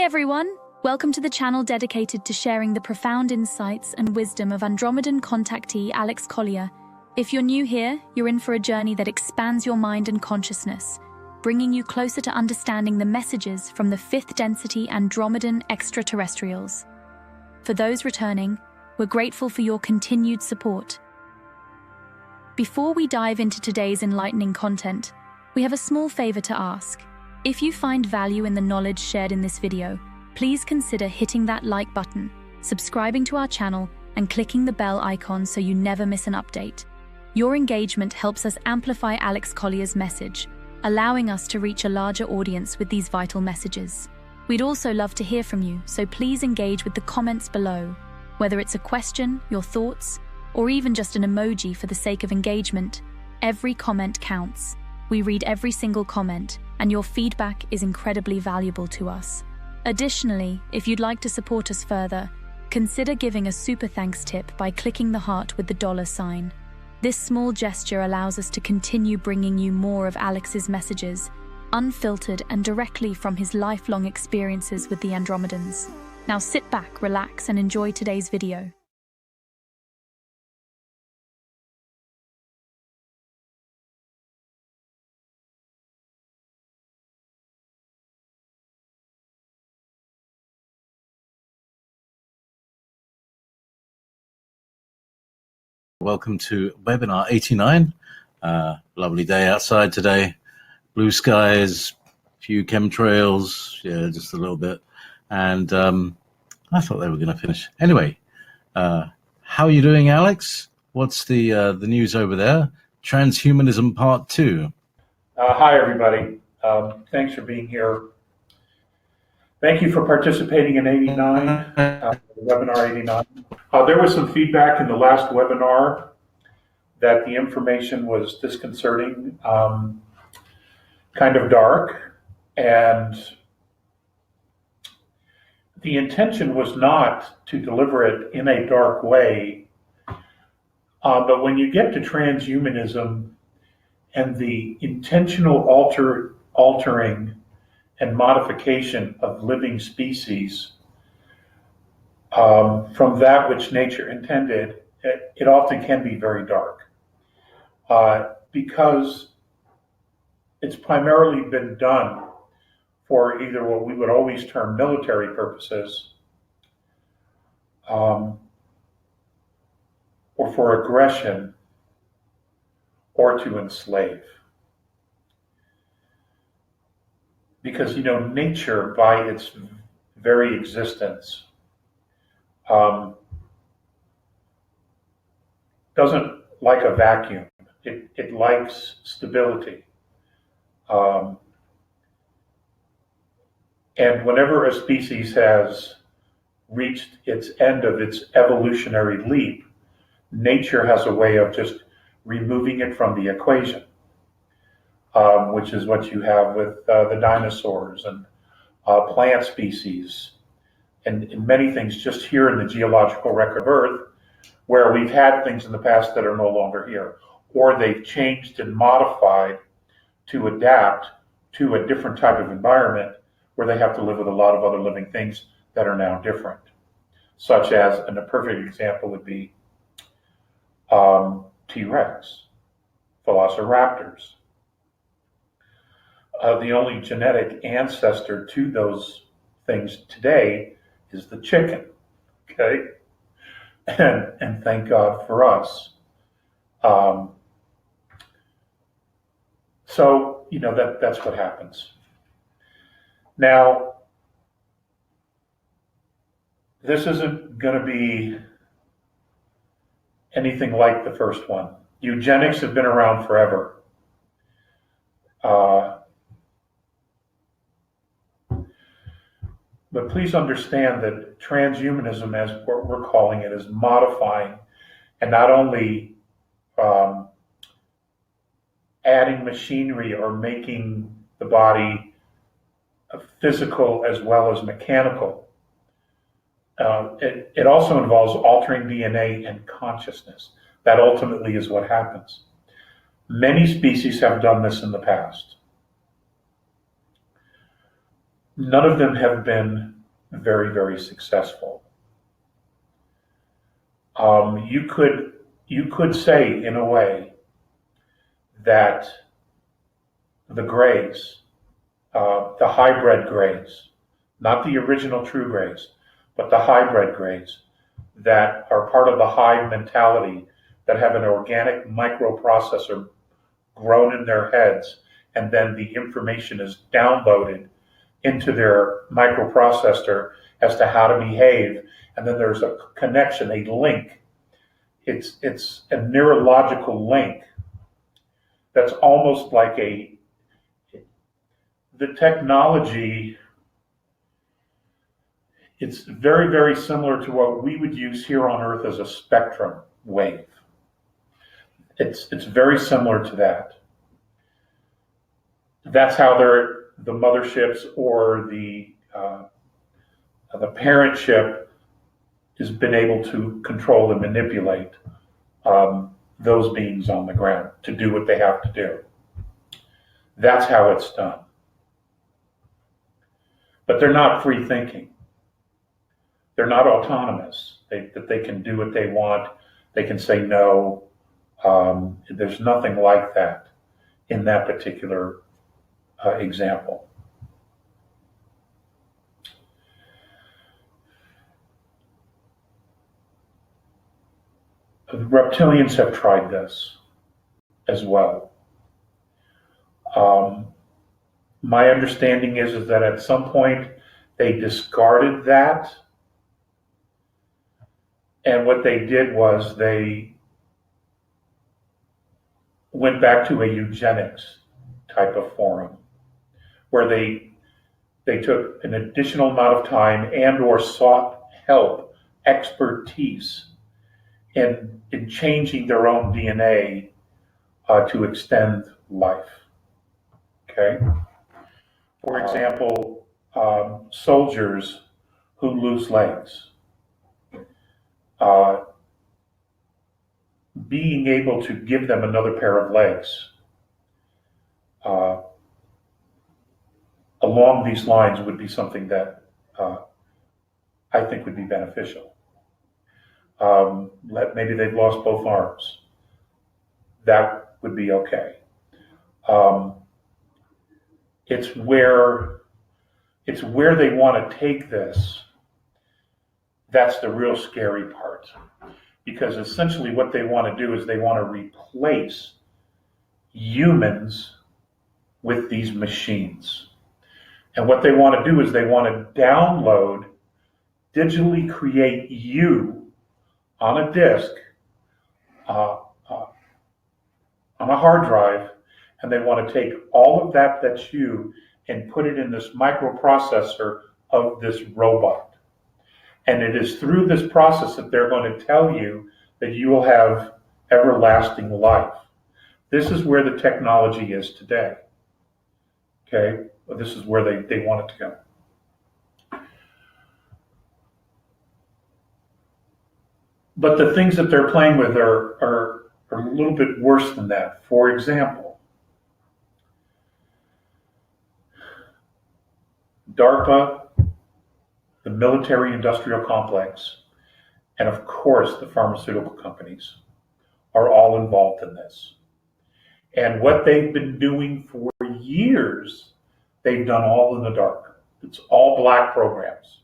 everyone! Welcome to the channel dedicated to sharing the profound insights and wisdom of Andromedan contactee Alex Collier. If you're new here, you're in for a journey that expands your mind and consciousness, bringing you closer to understanding the messages from the fifth density Andromedan extraterrestrials. For those returning, we're grateful for your continued support. Before we dive into today's enlightening content, we have a small favor to ask. If you find value in the knowledge shared in this video, please consider hitting that like button, subscribing to our channel, and clicking the bell icon so you never miss an update. Your engagement helps us amplify Alex Collier's message, allowing us to reach a larger audience with these vital messages. We'd also love to hear from you, so please engage with the comments below. Whether it's a question, your thoughts, or even just an emoji for the sake of engagement, every comment counts. We read every single comment, and your feedback is incredibly valuable to us. Additionally, if you'd like to support us further, consider giving a super thanks tip by clicking the heart with the $sign. This small gesture allows us to continue bringing you more of Alex's messages, unfiltered and directly from his lifelong experiences with the Andromedans. Now sit back, relax, and enjoy today's video. Welcome to webinar 89. Lovely day outside today. Blue skies, few chemtrails, yeah, just a little bit. And I thought they were going to finish. Anyway, how are you doing, Alex? What's the news over there? Transhumanism Part 2. Hi, everybody. Thanks for being here. Thank you for participating in 89, webinar 89. There was some feedback in the last webinar that the information was disconcerting, kind of dark, and the intention was not to deliver it in a dark way, but when you get to transhumanism and the intentional altering and modification of living species from that which nature intended, it often can be very dark because it's primarily been done for either what we would always term military purposes or for aggression or to enslave. Because, nature by its very existence doesn't like a vacuum. It likes stability. And whenever a species has reached its end of its evolutionary leap, nature has a way of just removing it from the equation, which is what you have with the dinosaurs and plant species and many things just here in the geological record of Earth, where we've had things in the past that are no longer here, or they've changed and modified to adapt to a different type of environment where they have to live with a lot of other living things that are now different, such as, and a perfect example would be T-Rex, velociraptors. The only genetic ancestor to those things today is the chicken, okay? And thank God for us. So, that's what happens. Now, this isn't going to be anything like the first one. Eugenics have been around forever. But please understand that transhumanism, as what we're calling it, is modifying and not only adding machinery or making the body physical as well as mechanical. It also involves altering DNA and consciousness. That ultimately is what happens. Many species have done this in the past. None of them have been very, very successful. You could say, in a way, that the grays, the hybrid grays, not the original true grays, but the hybrid grays that are part of the hive mentality, that have an organic microprocessor grown in their heads, and then the information is downloaded into their microprocessor as to how to behave, and then there's a connection, a link. It's a neurological link that's almost like the technology. It's very, very similar to what we would use here on Earth as a spectrum wave. It's very similar to that. That's how the motherships or the parent ship has been able to control and manipulate those beings on the ground to do what they have to do. That's how it's done. But they're not free thinking. They're not autonomous. That they can do what they want. They can say no. There's nothing like that in that particular example. The reptilians have tried this as well. My understanding is that at some point they discarded that, and what they did was they went back to a eugenics type of forum, where they took an additional amount of time and or sought help, expertise in changing their own DNA to extend life. Okay? For example, soldiers who lose legs. Being able to give them another pair of legs along these lines would be something that I think would be beneficial. Maybe they've lost both arms. That would be okay. It's where they want to take this. That's the real scary part. Because essentially what they want to do is they want to replace humans with these machines. And what they want to do is they want to download, digitally create you on a disk, on a hard drive, and they want to take all of that's you and put it in this microprocessor of this robot. And it is through this process that they're going to tell you that you will have everlasting life. This is where the technology is today. Okay? This is where they want it to go. But the things that they're playing with are a little bit worse than that. For example, DARPA, the military-industrial complex, and of course the pharmaceutical companies are all involved in this. And what they've been doing for years, they've done all in the dark. It's all black programs.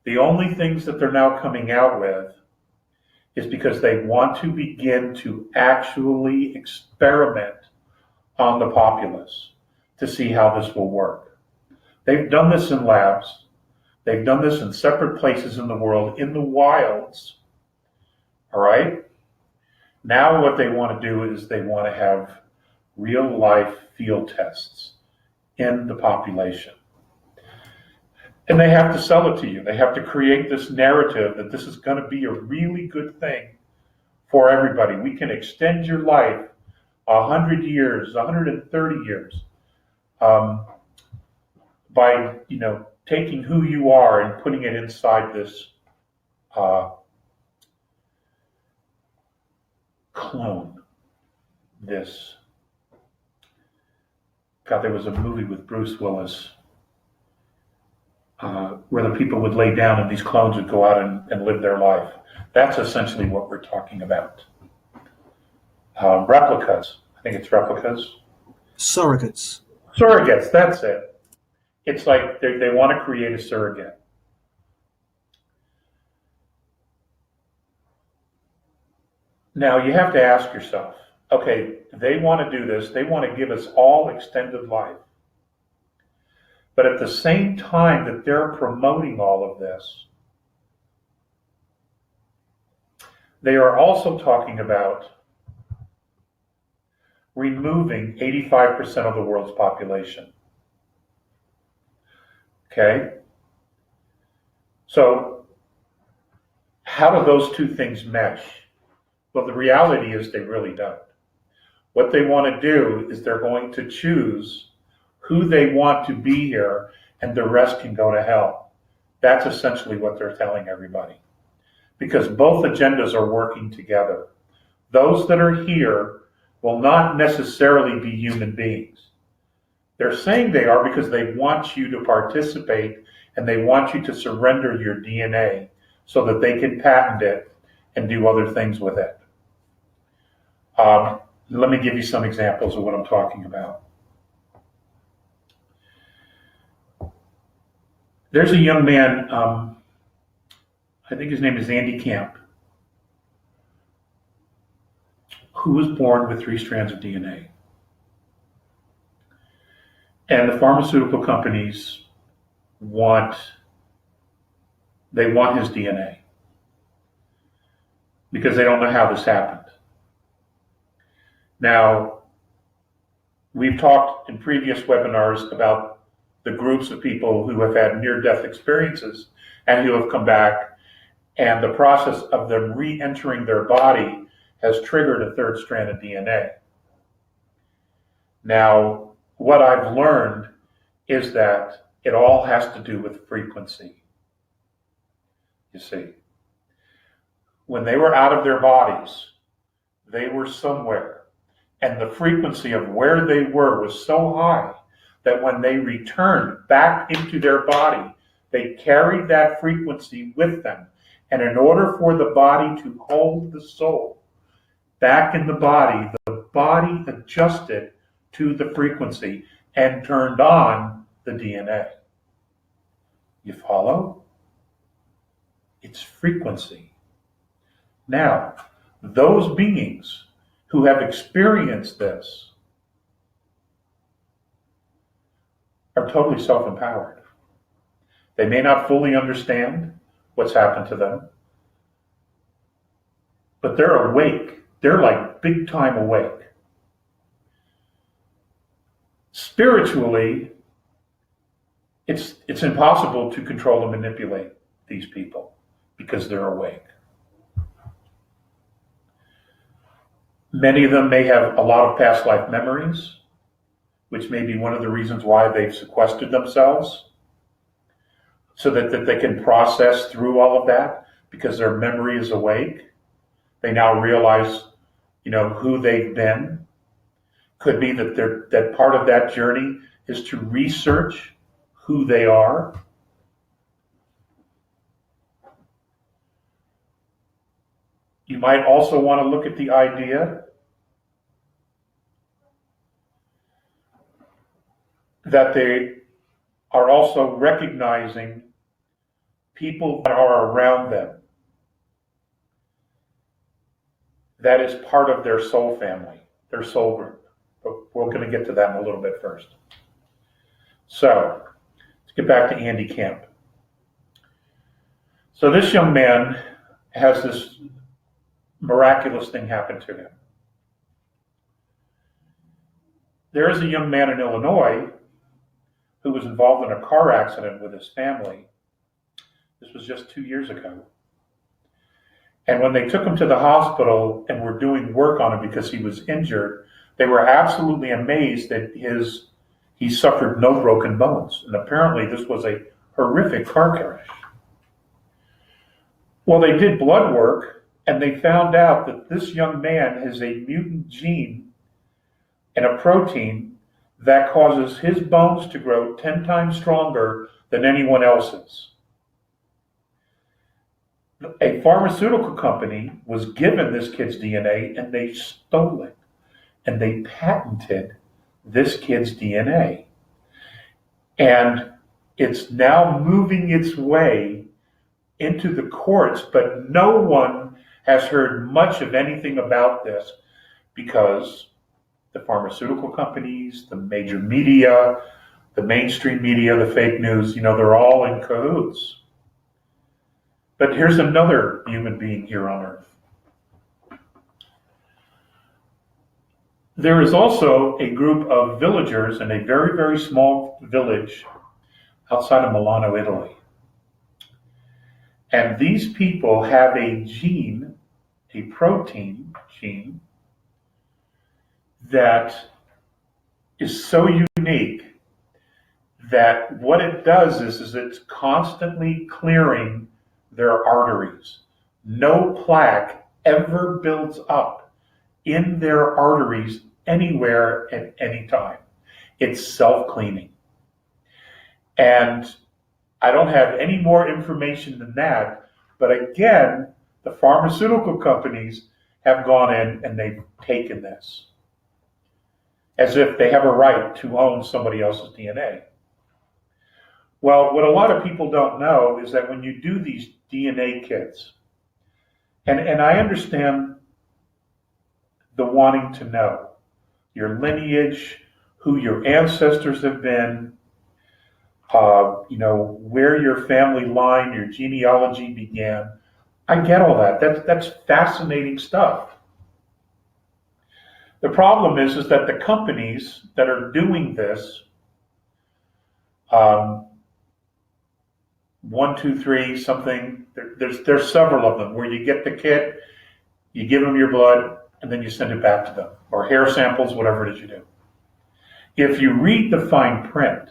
The only things that they're now coming out with is because they want to begin to actually experiment on the populace to see how this will work. They've done this in labs. They've done this in separate places in the world, in the wilds. All right? Now what they want to do is they want to have real life field tests in the population. And they have to sell it to you. They have to create this narrative that this is going to be a really good thing for everybody. We can extend your life 100 years, 130 years by, taking who you are and putting it inside this clone. There was a movie with Bruce Willis. where the people would lay down and these clones would go out and live their life. That's essentially what we're talking about. Replicas. I think it's replicas. Surrogates. Surrogates, that's it. It's like they want to create a surrogate. Now you have to ask yourself, okay, they want to do this, they want to give us all extended life. But at the same time that they're promoting all of this, they are also talking about removing 85% of the world's population. Okay? So, how do those two things mesh? Well, the reality is they really don't. What they want to do is they're going to choose who they want to be here, and the rest can go to hell. That's essentially what they're telling everybody. Because both agendas are working together. Those that are here will not necessarily be human beings. They're saying they are because they want you to participate and they want you to surrender your DNA so that they can patent it and do other things with it. Let me give you some examples of what I'm talking about. There's a young man, I think his name is Andy Camp, who was born with 3 strands of DNA. And the pharmaceutical companies want his DNA because they don't know how this happened. Now, we've talked in previous webinars about the groups of people who have had near-death experiences and who have come back, and the process of them re-entering their body has triggered a 3rd strand of DNA. Now, what I've learned is that it all has to do with frequency. You see, when they were out of their bodies, they were somewhere, and the frequency of where they were was so high that when they returned back into their body, they carried that frequency with them. And in order for the body to hold the soul back in the body adjusted to the frequency and turned on the DNA. You follow? It's frequency. Now, those beings who have experienced this are totally self-empowered. They may not fully understand what's happened to them, but they're awake. They're like big time awake. Spiritually, it's impossible to control and manipulate these people because they're awake. Many of them may have a lot of past life memories, which may be one of the reasons why they've sequestered themselves, so that they can process through all of that because their memory is awake. They now realize, who they've been. Could be that part of that journey is to research who they are. You might also want to look at the idea that they are also recognizing people that are around them. That is part of their soul family, their soul group. But we're going to get to that in a little bit first. So, let's get back to Andy Camp. So this young man has this miraculous thing happen to him. There is a young man in Illinois who was involved in a car accident with his family. This was just 2 years ago. And when they took him to the hospital and were doing work on him because he was injured, they were absolutely amazed that he suffered no broken bones. And apparently this was a horrific car crash. Well, they did blood work and they found out that this young man has a mutant gene and a protein that causes his bones to grow 10 times stronger than anyone else's. A pharmaceutical company was given this kid's DNA and they stole it. And they patented this kid's DNA. And it's now moving its way into the courts, but no one has heard much of anything about this because the pharmaceutical companies, the major media, the mainstream media, the fake news, they're all in cahoots. But here's another human being here on Earth. There is also a group of villagers in a very, very small village outside of Milano, Italy. And these people have a gene, a protein gene, that is so unique that what it does is it's constantly clearing their arteries. No plaque ever builds up in their arteries anywhere at any time. It's self-cleaning. And I don't have any more information than that, but again, the pharmaceutical companies have gone in and they've taken this as if they have a right to own somebody else's DNA. Well, what a lot of people don't know is that when you do these DNA kits, and I understand the wanting to know your lineage, who your ancestors have been, where your family line, your genealogy began. I get all that. That's fascinating stuff. The problem is that the companies that are doing this, 123 something, there's several of them where you get the kit, you give them your blood, and then you send it back to them, or hair samples, whatever it is you do. If you read the fine print,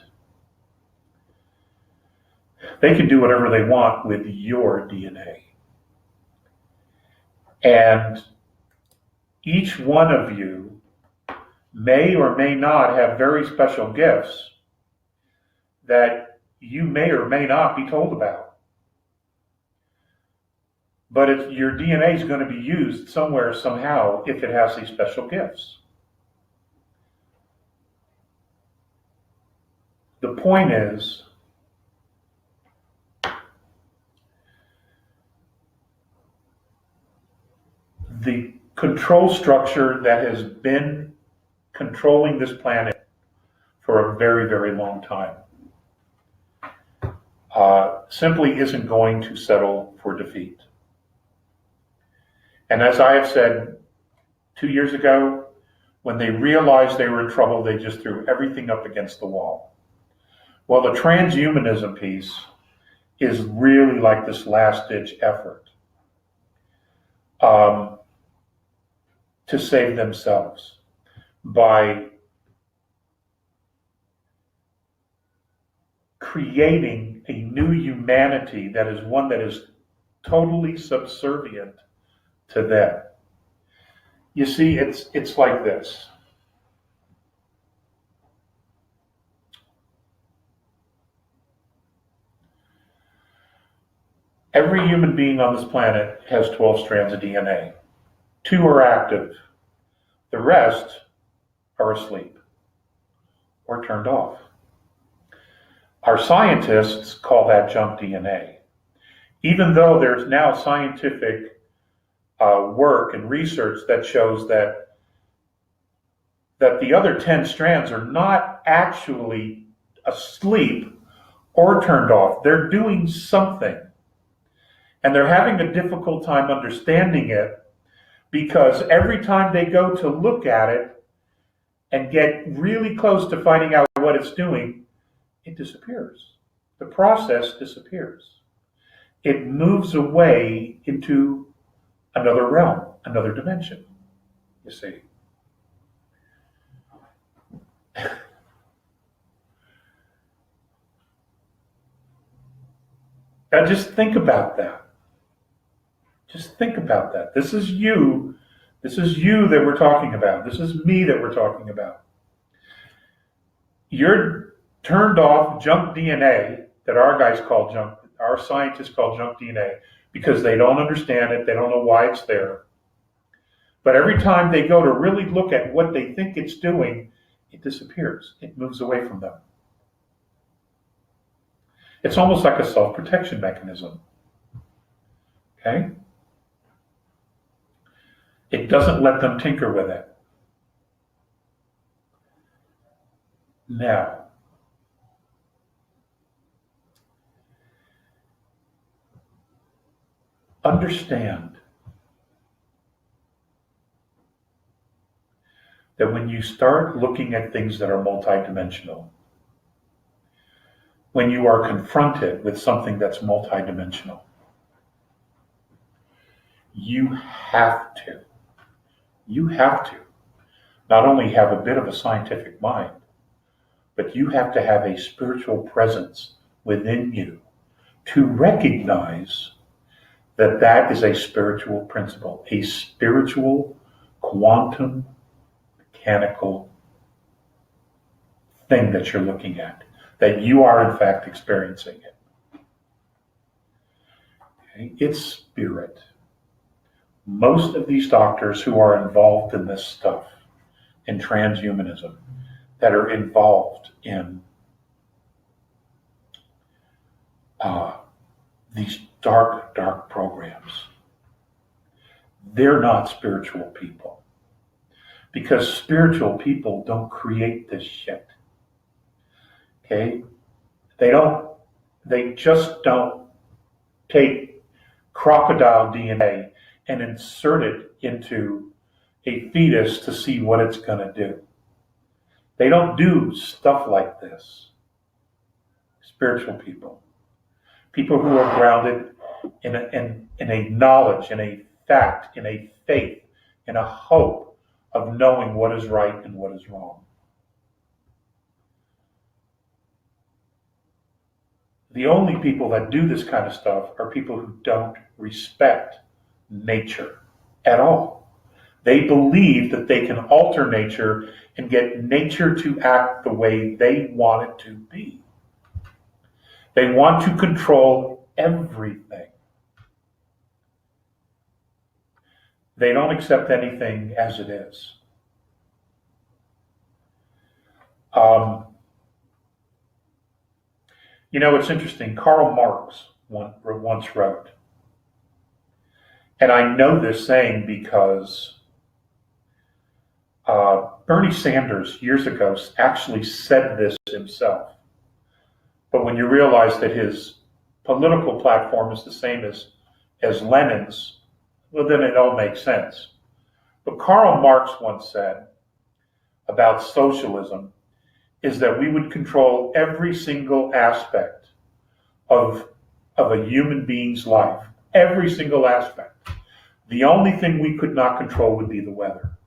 they can do whatever they want with your DNA. And each one of you may or may not have very special gifts that you may or may not be told about. But your DNA is going to be used somewhere, somehow, if it has these special gifts. The point is, the control structure that has been controlling this planet for a very, very long time simply isn't going to settle for defeat. And as I have said 2 years ago, when they realized they were in trouble, they just threw everything up against the wall. Well, the transhumanism piece is really like this last-ditch effort to save themselves by creating a new humanity that is one that is totally subservient to them. You see, it's like this. Every human being on this planet has 12 strands of DNA. 2 are active. The rest are asleep or turned off. Our scientists call that junk DNA. Even though there's now scientific work and research that shows that the other 10 strands are not actually asleep or turned off. They're doing something. And they're having a difficult time understanding it because every time they go to look at it and get really close to finding out what it's doing, it disappears. The process disappears. It moves away into another realm, another dimension, you see. Now just think about that. Just think about that. This is you. This is you that we're talking about. This is me that we're talking about. You're turned off junk DNA that our scientists call junk DNA, because they don't understand it, they don't know why it's there. But every time they go to really look at what they think it's doing, it disappears. It moves away from them. It's almost like a self-protection mechanism. Okay? It doesn't let them tinker with it. Now, understand that when you start looking at things that are multidimensional, when you are confronted with something that's multidimensional, you have to not only have a bit of a scientific mind, but you have to have a spiritual presence within you to recognize that that is a spiritual principle, a spiritual quantum mechanical thing that you're looking at, that you are in fact experiencing it. Okay? It's spirit. Most of these doctors who are involved in this stuff, in transhumanism, that are involved in these dark programs, they're not spiritual people. Because spiritual people don't create this shit. Okay? They just don't take crocodile DNA and insert it into a fetus to see what it's going to do. They don't do stuff like this. Spiritual people. People who are grounded in a knowledge, in a fact, in a faith, in a hope of knowing what is right and what is wrong. The only people that do this kind of stuff are people who don't respect nature at all. They believe that they can alter nature and get nature to act the way they want it to be. They want to control everything. They don't accept anything as it is. It's interesting. Karl Marx once wrote, and I know this saying because Bernie Sanders years ago actually said this himself. But when you realize that his political platform is the same as Lenin's, well, then it all makes sense. But Karl Marx once said about socialism is that we would control every single aspect of a human being's life. Every single aspect. The only thing we could not control would be the weather.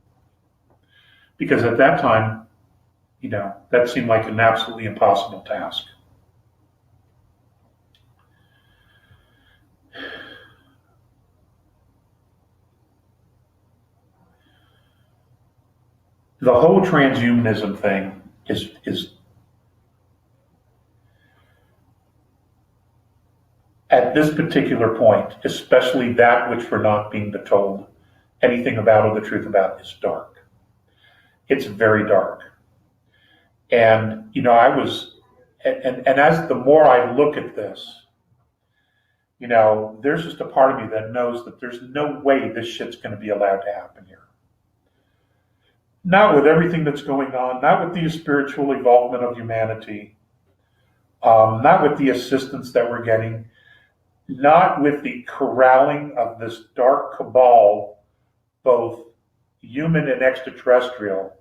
Because at that time, that seemed like an absolutely impossible task. The whole transhumanism thing is at this particular point, especially that which we're not being told anything about or the truth about, is dark. It's very dark. And, as the more I look at this, there's just a part of me that knows that there's no way this shit's going to be allowed to happen here. Not with everything that's going on, not with the spiritual evolvement of humanity, not with the assistance that we're getting, not with the corralling of this dark cabal, both human and extraterrestrial.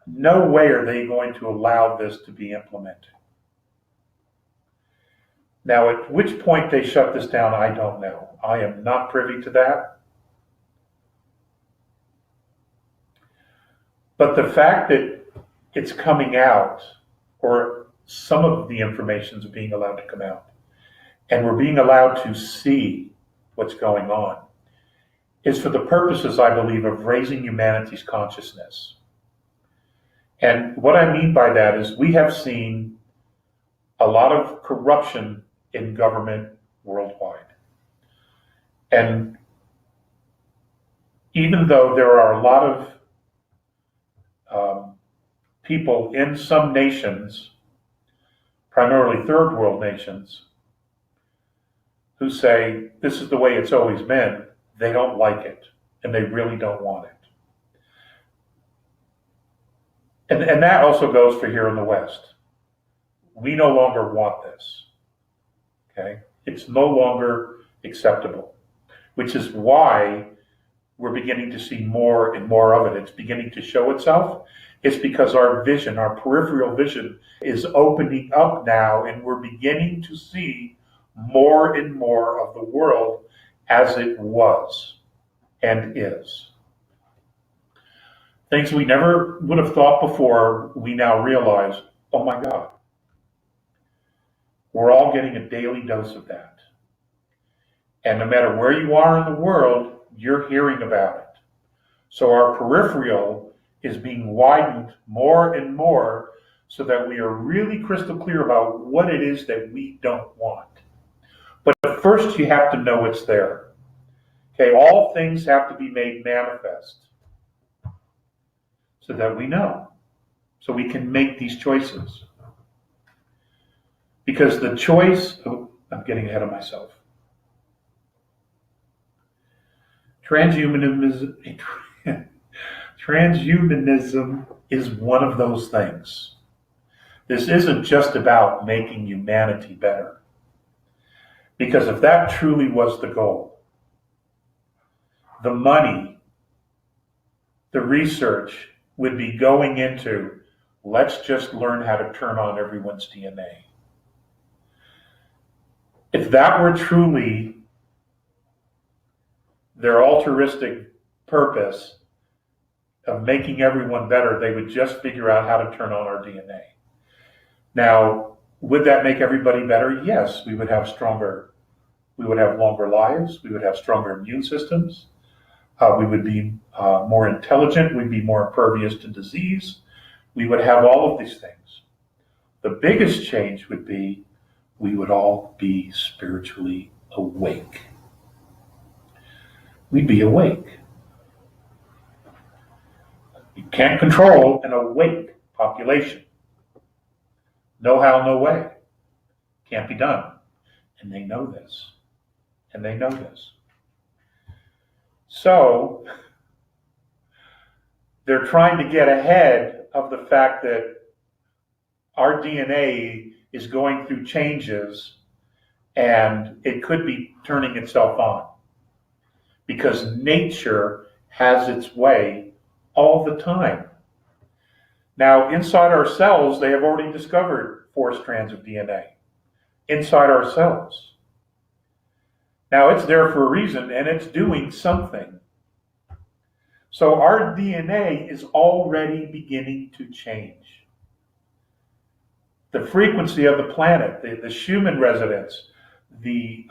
No way are they going to allow this to be implemented. Now, at which point they shut this down, I don't know. I am not privy to that. But the fact that it's coming out, or some of the information is being allowed to come out, and we're being allowed to see what's going on, is for the purposes, I believe, of raising humanity's consciousness. And what I mean by that is we have seen a lot of corruption in government worldwide. And even though there are a lot of people in some nations, primarily third world nations, who say this is the way it's always been, they don't like it and they really don't want it. And that also goes for here in the West. We no longer want this. Okay? It's no longer acceptable, which is why we're beginning to see more and more of it. It's beginning to show itself. It's because our vision, our peripheral vision, is opening up now, and we're beginning to see more and more of the world as it was and is. Things we never would have thought before, we now realize, oh my God, we're all getting a daily dose of that. And no matter where you are in the world, you're hearing about it. So our peripheral is being widened more and more so that we are really crystal clear about what it is that we don't want. But first you have to know it's there. Okay, all things have to be made manifest so that we know, so we can make these choices. Because the choice, I'm getting ahead of myself. Transhumanism is one of those things. This isn't just about making humanity better. Because if that truly was the goal, the money, the research would be going into, let's just learn how to turn on everyone's DNA. If that were truly their altruistic purpose of making everyone better, they would just figure out how to turn on our DNA. Now, would that make everybody better? Yes, we would have longer lives, we would have stronger immune systems, we would be more intelligent, we'd be more impervious to disease, we would have all of these things. The biggest change would be we would all be spiritually awake. We'd be awake. You can't control an awake population. No how, no way. Can't be done. And they know this. And they know this. So, they're trying to get ahead of the fact that our DNA is going through changes and it could be turning itself on. Because nature has its way all the time. Now, inside our cells, they have already discovered 4 strands of DNA. Inside our cells. Now, it's there for a reason, and it's doing something. So our DNA is already beginning to change. The frequency of the planet, the Schumann resonance, the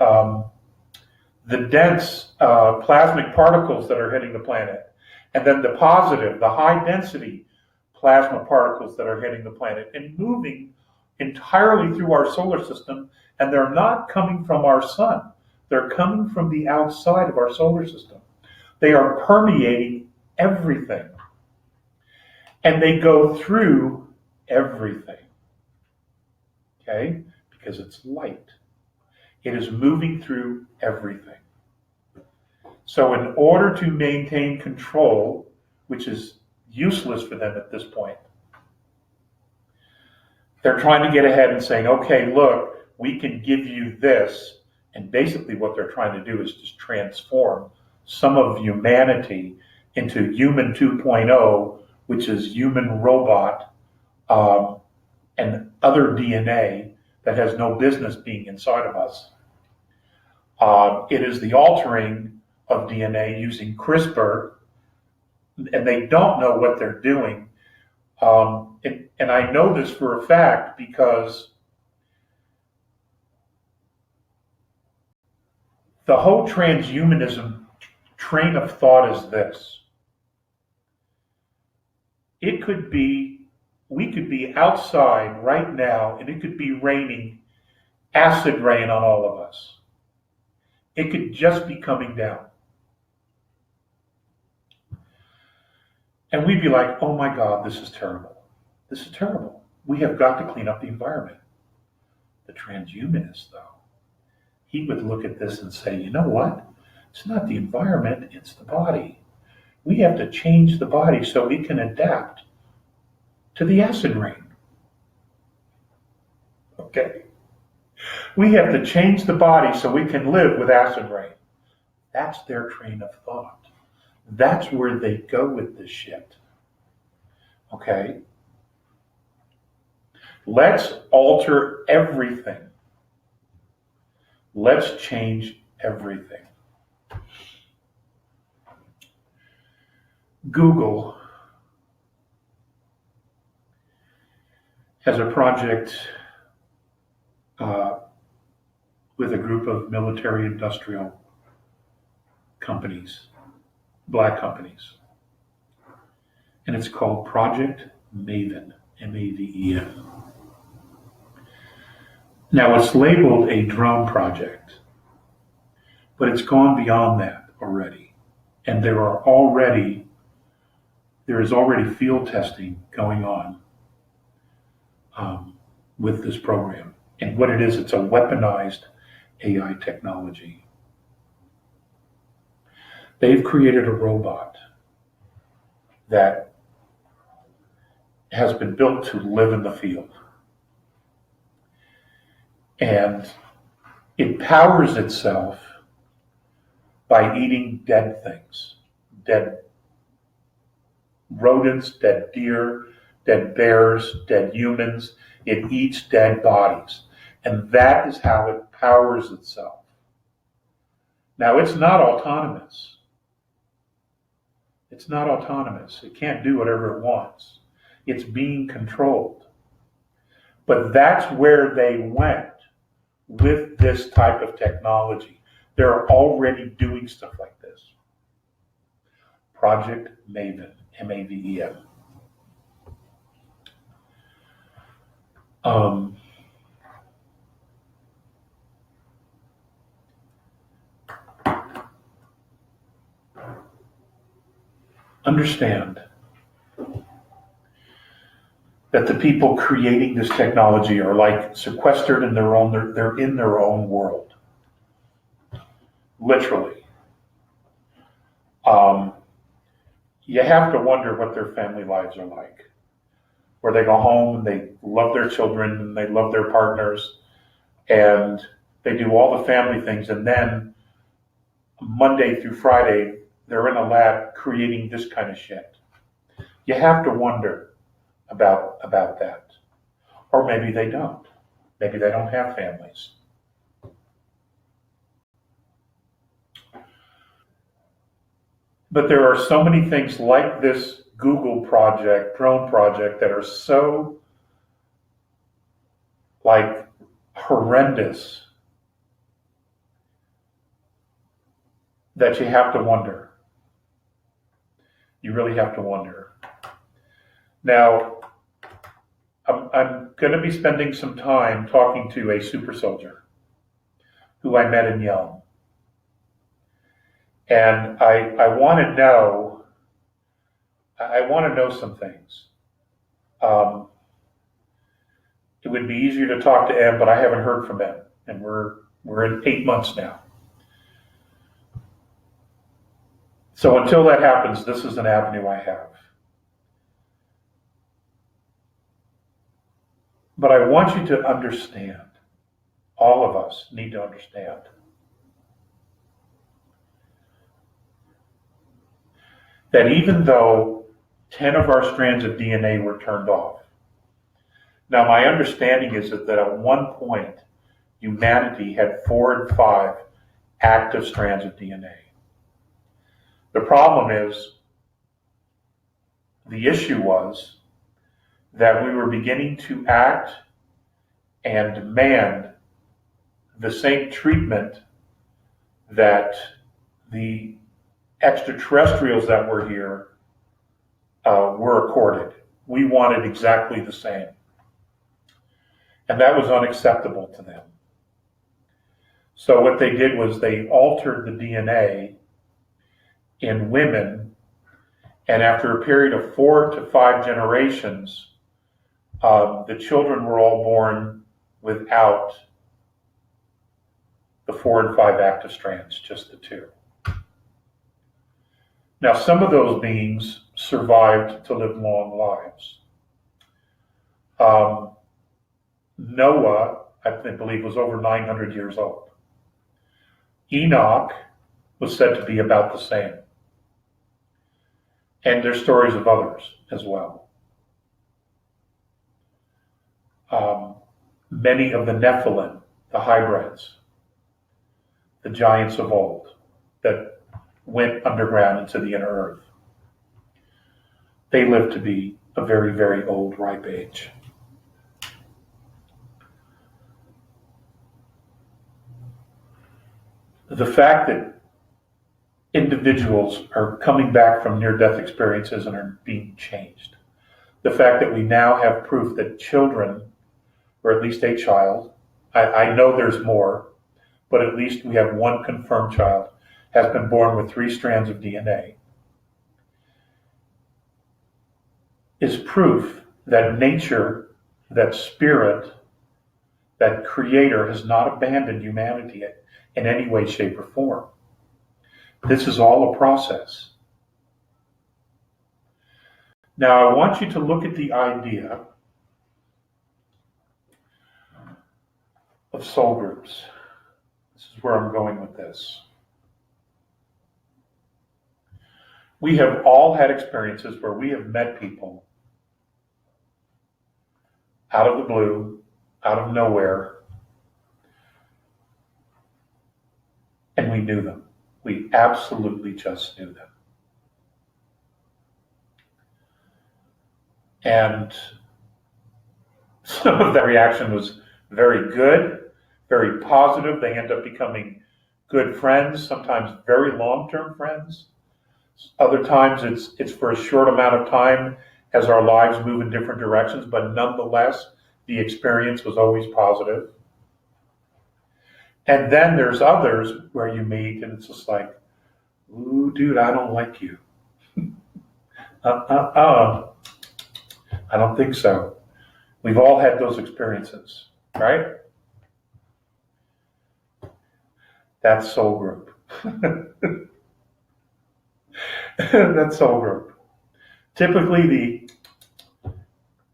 dense plasmic particles that are hitting the planet, and then the positive, the high density plasma particles that are hitting the planet and moving entirely through our solar system, and they're not coming from our sun. They're coming from the outside of our solar system. They are permeating everything. And they go through everything. Okay? Because it's light. It is moving through everything. So in order to maintain control, which is useless for them at this point, they're trying to get ahead and saying, okay, look, we can give you this. And basically what they're trying to do is just transform some of humanity into human 2.0, which is human robot and other DNA that has no business being inside of us. It is the altering of DNA using CRISPR, and they don't know what they're doing. And I know this for a fact because the whole transhumanism train of thought is this. It could be we could be outside right now and it could be raining acid rain on all of us. It could just be coming down. And we'd be like, oh my God, this is terrible. This is terrible. We have got to clean up the environment. The transhumanist, though, he would look at this and say, you know what? It's not the environment, it's the body. We have to change the body so it can adapt to the acid rain. Okay? We have to change the body so we can live with acid rain. That's their train of thought. That's where they go with this shit. Okay? Let's alter everything. Let's change everything. Google has a project with a group of military industrial companies, black companies. And it's called Project Maven, M-A-V-E-N. Now it's labeled a drone project, but it's gone beyond that already. And there is already field testing going on with this program. And what it is, it's a weaponized AI technology. They've created a robot that has been built to live in the field. And it powers itself by eating dead things, dead rodents, dead deer, dead bears, dead humans. It eats dead bodies. And that is how it powers itself. Now, it's not autonomous. It's not autonomous. It can't do whatever it wants. It's being controlled. But that's where they went with this type of technology. They're already doing stuff like this. Project Maven, M-A-V-E-N. Understand that the people creating this technology are like sequestered in their own, they're in their own world. Literally. You have to wonder what their family lives are like. Where they go home and they love their children and they love their partners and they do all the family things, and then Monday through Friday they're in a lab creating this kind of shit. You have to wonder about that. Or maybe they don't. Maybe they don't have families. But there are so many things like this Google project, drone project, that are so like horrendous that you have to wonder. You really have to wonder. Now, I'm going to be spending some time talking to a super soldier who I met in Young. And I want to know some things. It would be easier to talk to M, but I haven't heard from M, and we're in 8 months now. So until that happens, this is an avenue I have. But I want you to understand, all of us need to understand, that even though 10 of our strands of DNA were turned off, now my understanding is that at one point, humanity had 4 and 5 active strands of DNA. The problem is, the issue was that we were beginning to act and demand the same treatment that the extraterrestrials that were here were accorded. we wanted exactly the same. And that was unacceptable to them. So what they did was they altered the DNA in women, and after a period of 4 to 5 generations, the children were all born without the 4 and 5 active strands, just the 2. Now, some of those beings survived to live long lives. Noah, I believe, was over 900 years old. Enoch was said to be about the same. And there's stories of others as well. Many of the Nephilim, the hybrids, the giants of old that went underground into the inner earth, they lived to be a very, very old, ripe age. The fact that individuals are coming back from near-death experiences and are being changed. The fact that we now have proof that children, or at least a child, I know there's more, but at least we have one confirmed child, has been born with 3 strands of DNA, is proof that nature, that spirit, that creator has not abandoned humanity in any way, shape, or form. This is all a process. Now, I want you to look at the idea of soul groups. This is where I'm going with this. We have all had experiences where we have met people out of the blue, out of nowhere, and we knew them. We absolutely just knew them. And some of that reaction was very good, very positive. They end up becoming good friends, sometimes very long-term friends. Other times it's for a short amount of time as our lives move in different directions, but nonetheless, the experience was always positive. And then there's others where you meet and it's just like, ooh, dude, I don't like you. I don't think so. We've all had those experiences, right? That's soul group. That's soul group. Typically the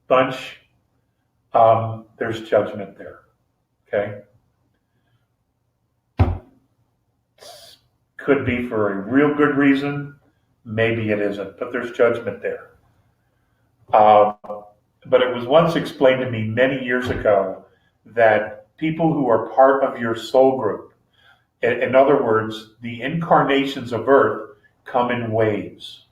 bunch, there's judgment there, okay? Could be for a real good reason, maybe it isn't, but there's judgment there. But it was once explained to me many years ago that people who are part of your soul group, in other words, the incarnations of Earth come in waves.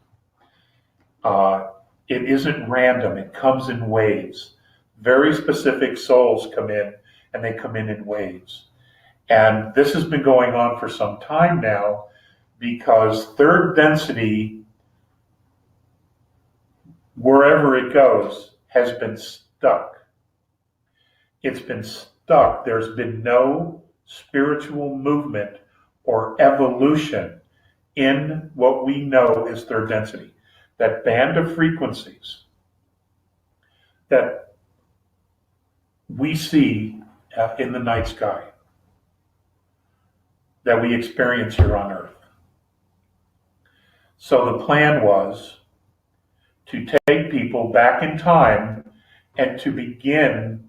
It isn't random, it comes in waves. Very specific souls come in, and they come in waves. And this has been going on for some time now because third density, wherever it goes, has been stuck. It's been stuck. There's been no spiritual movement or evolution in what we know is third density. That band of frequencies that we see in the night sky, that we experience here on Earth. So the plan was to take people back in time and to begin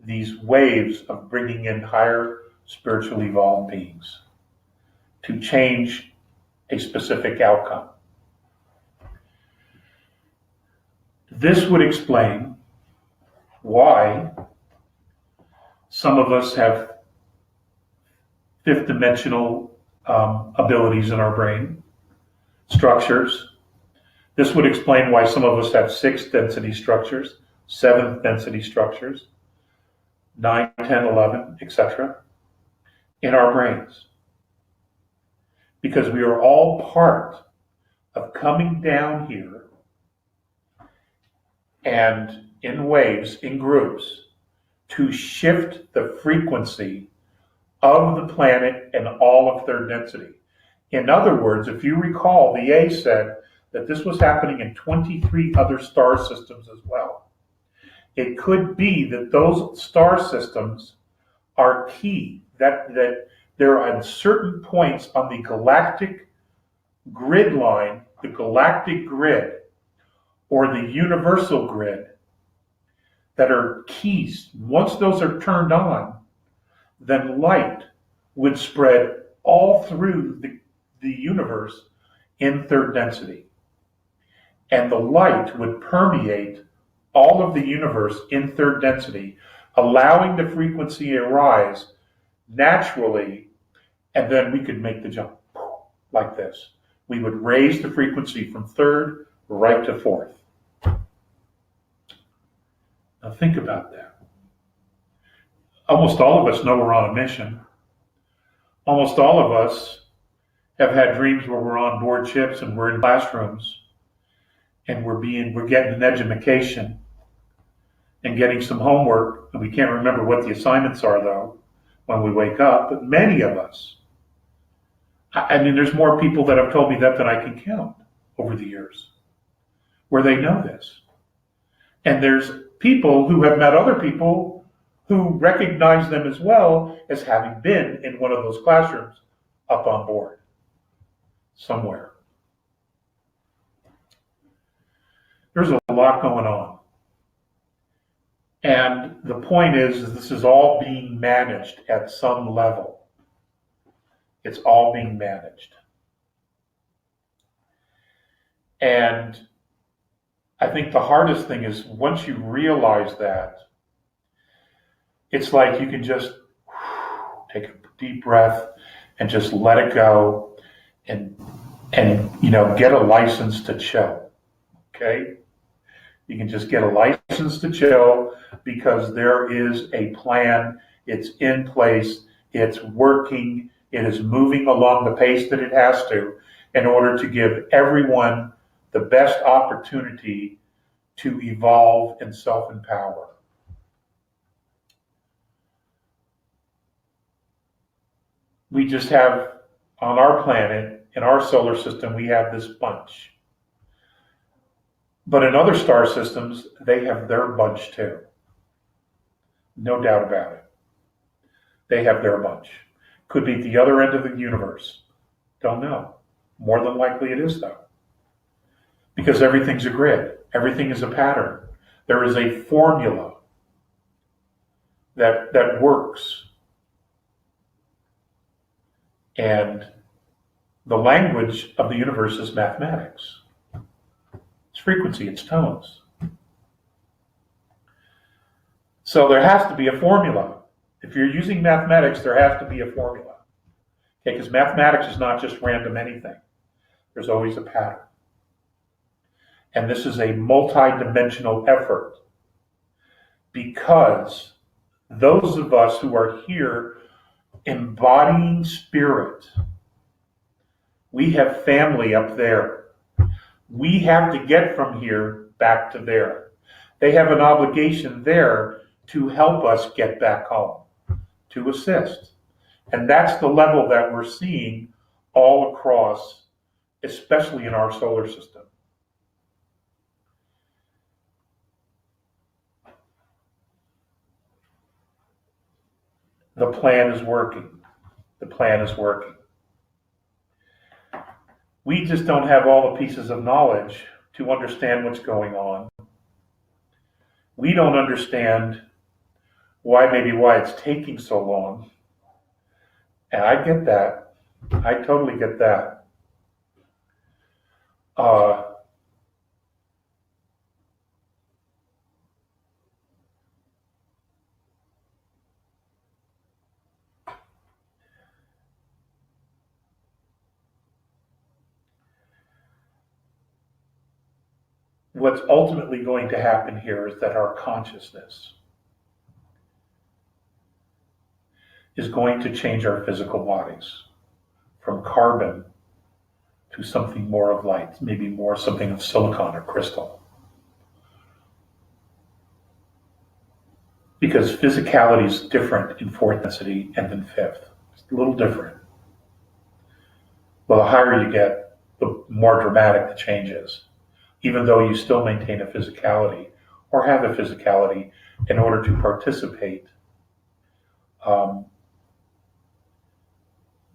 these waves of bringing in higher spiritually evolved beings to change a specific outcome. This would explain why some of us have fifth dimensional abilities in our brain, structures. This would explain why some of us have sixth density structures, seventh density structures, 9, 10, 11, etc. in our brains. Because we are all part of coming down here and in waves, in groups, to shift the frequency of the planet and all of third density. In other words, if you recall, the A said that this was happening in 23 other star systems as well. It could be that those star systems are key, that there are certain points on the galactic grid line, the galactic grid, or the universal grid, that are keys. Once those are turned on, then light would spread all through the universe in third density. And the light would permeate all of the universe in third density, allowing the frequency to rise naturally, and then we could make the jump like this. We would raise the frequency from third right to fourth. Now think about that. Almost all of us know we're on a mission. Almost all of us have had dreams where we're on board ships and we're in classrooms and we're getting an education and getting some homework, and we can't remember what the assignments are though when we wake up, but many of us, I mean, there's more people that have told me that than I can count over the years, where they know this. And there's people who have met other people who recognize them as well as having been in one of those classrooms up on board somewhere. There's a lot going on. And the point is this is all being managed at some level. It's all being managed. And I think the hardest thing is once you realize that, it's like you can just take a deep breath and just let it go and get a license to chill. Okay? You can just get a license to chill because there is a plan, it's in place, it's working, it is moving along the pace that it has to in order to give everyone the best opportunity to evolve and self-empower. We just have, on our planet, in our solar system, we have this bunch. But in other star systems, they have their bunch too. No doubt about it. They have their bunch. Could be at the other end of the universe. Don't know. More than likely it is though. Because everything's a grid. Everything is a pattern. There is a formula that works. And the language of the universe is mathematics. It's frequency, it's tones. So there has to be a formula. If you're using mathematics, there has to be a formula. Okay, because mathematics is not just random anything. There's always a pattern. And this is a multi-dimensional effort because those of us who are here embodying spirit, we have family up there. We have to get from here back to there. They have an obligation there to help us get back home, to assist. And that's the level that we're seeing all across, especially in our solar system. The plan is working. The plan is working. We just don't have all the pieces of knowledge to understand what's going on. We don't understand why it's taking so long. And I get that. I totally get that. What's ultimately going to happen here is that our consciousness is going to change our physical bodies from carbon to something more of light, maybe more something of silicon or crystal. Because physicality is different in fourth density and in fifth. It's a little different. Well, the higher you get, the more dramatic the change is, even though you still maintain a physicality or have a physicality in order to participate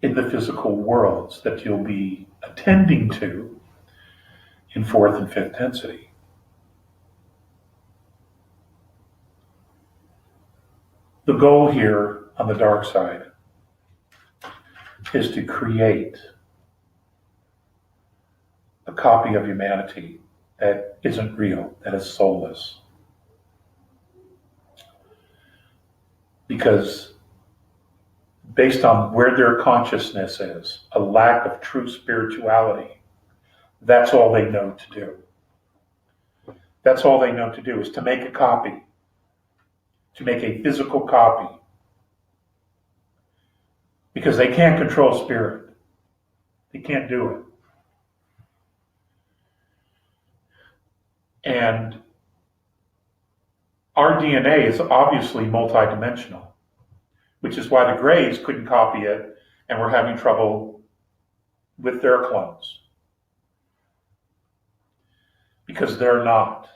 in the physical worlds that you'll be attending to in fourth and fifth density. The goal here on the dark side is to create a copy of humanity that isn't real, that is soulless. Because based on where their consciousness is, a lack of true spirituality, that's all they know to do. That's all they know to do is to make a copy, to make a physical copy. Because they can't control spirit. They can't do it. And our DNA is obviously multidimensional, which is why the Greys couldn't copy it and were having trouble with their clones. Because they're not.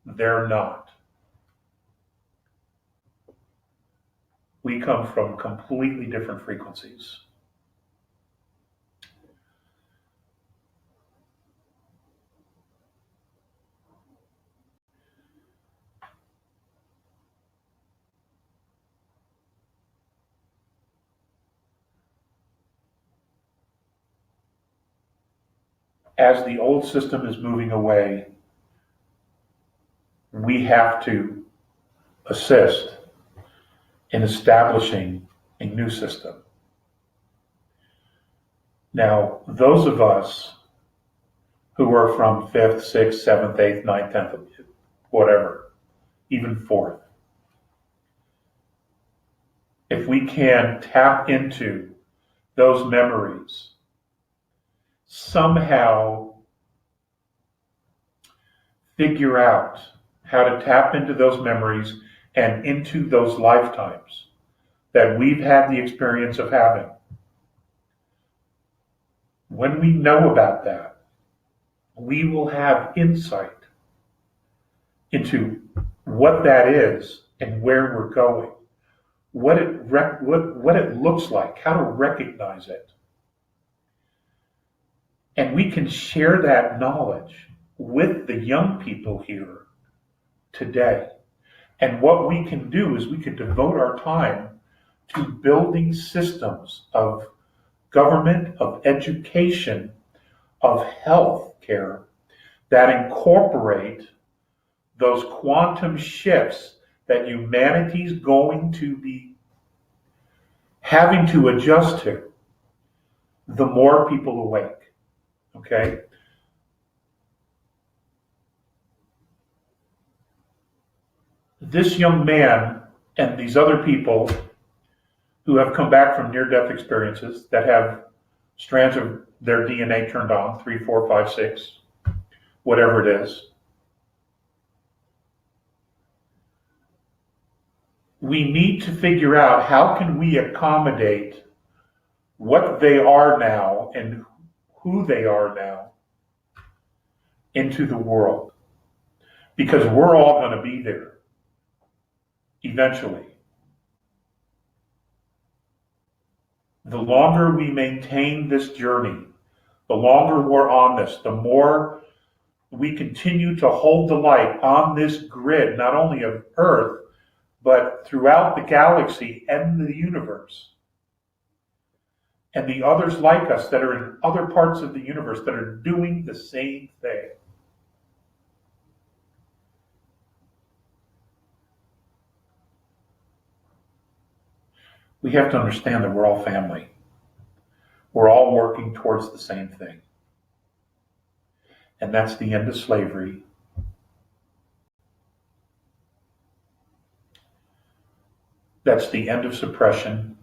They're not. We come from completely different frequencies. As the old system is moving away, we have to assist in establishing a new system. Now, those of us who are from 5th, 6th, 7th, 8th, 9th, 10th, whatever, even 4th, if we can tap into those memories, somehow figure out how to tap into those memories and into those lifetimes that we've had the experience of having. When we know about that, we will have insight into what that is and where we're going, what it looks like, how to recognize it. And we can share that knowledge with the young people here today. And what we can do is we can devote our time to building systems of government, of education, of health care that incorporate those quantum shifts that humanity's going to be having to adjust to the more people awake. Okay? This young man and these other people who have come back from near-death experiences that have strands of their DNA turned on, 3, 4, 5, 6, whatever it is. We need to figure out how can we accommodate what they are now and who they are now into the world. Because we're all going to be there eventually. The longer we maintain this journey, the longer we're on this, the more we continue to hold the light on this grid, not only of Earth, but throughout the galaxy and the universe. And the others like us that are in other parts of the universe that are doing the same thing. We have to understand that we're all family. We're all working towards the same thing. And that's the end of slavery. That's the end of suppression.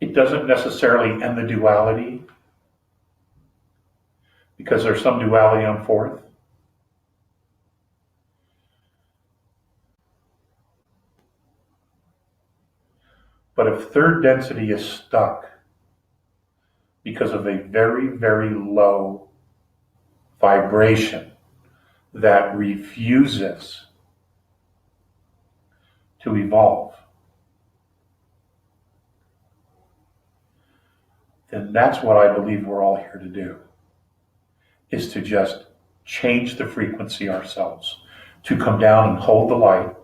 It doesn't necessarily end the duality, because there's some duality on fourth. But if third density is stuck because of a very, very low vibration that refuses to evolve, then that's what I believe we're all here to do, is to just change the frequency ourselves, to come down and hold the light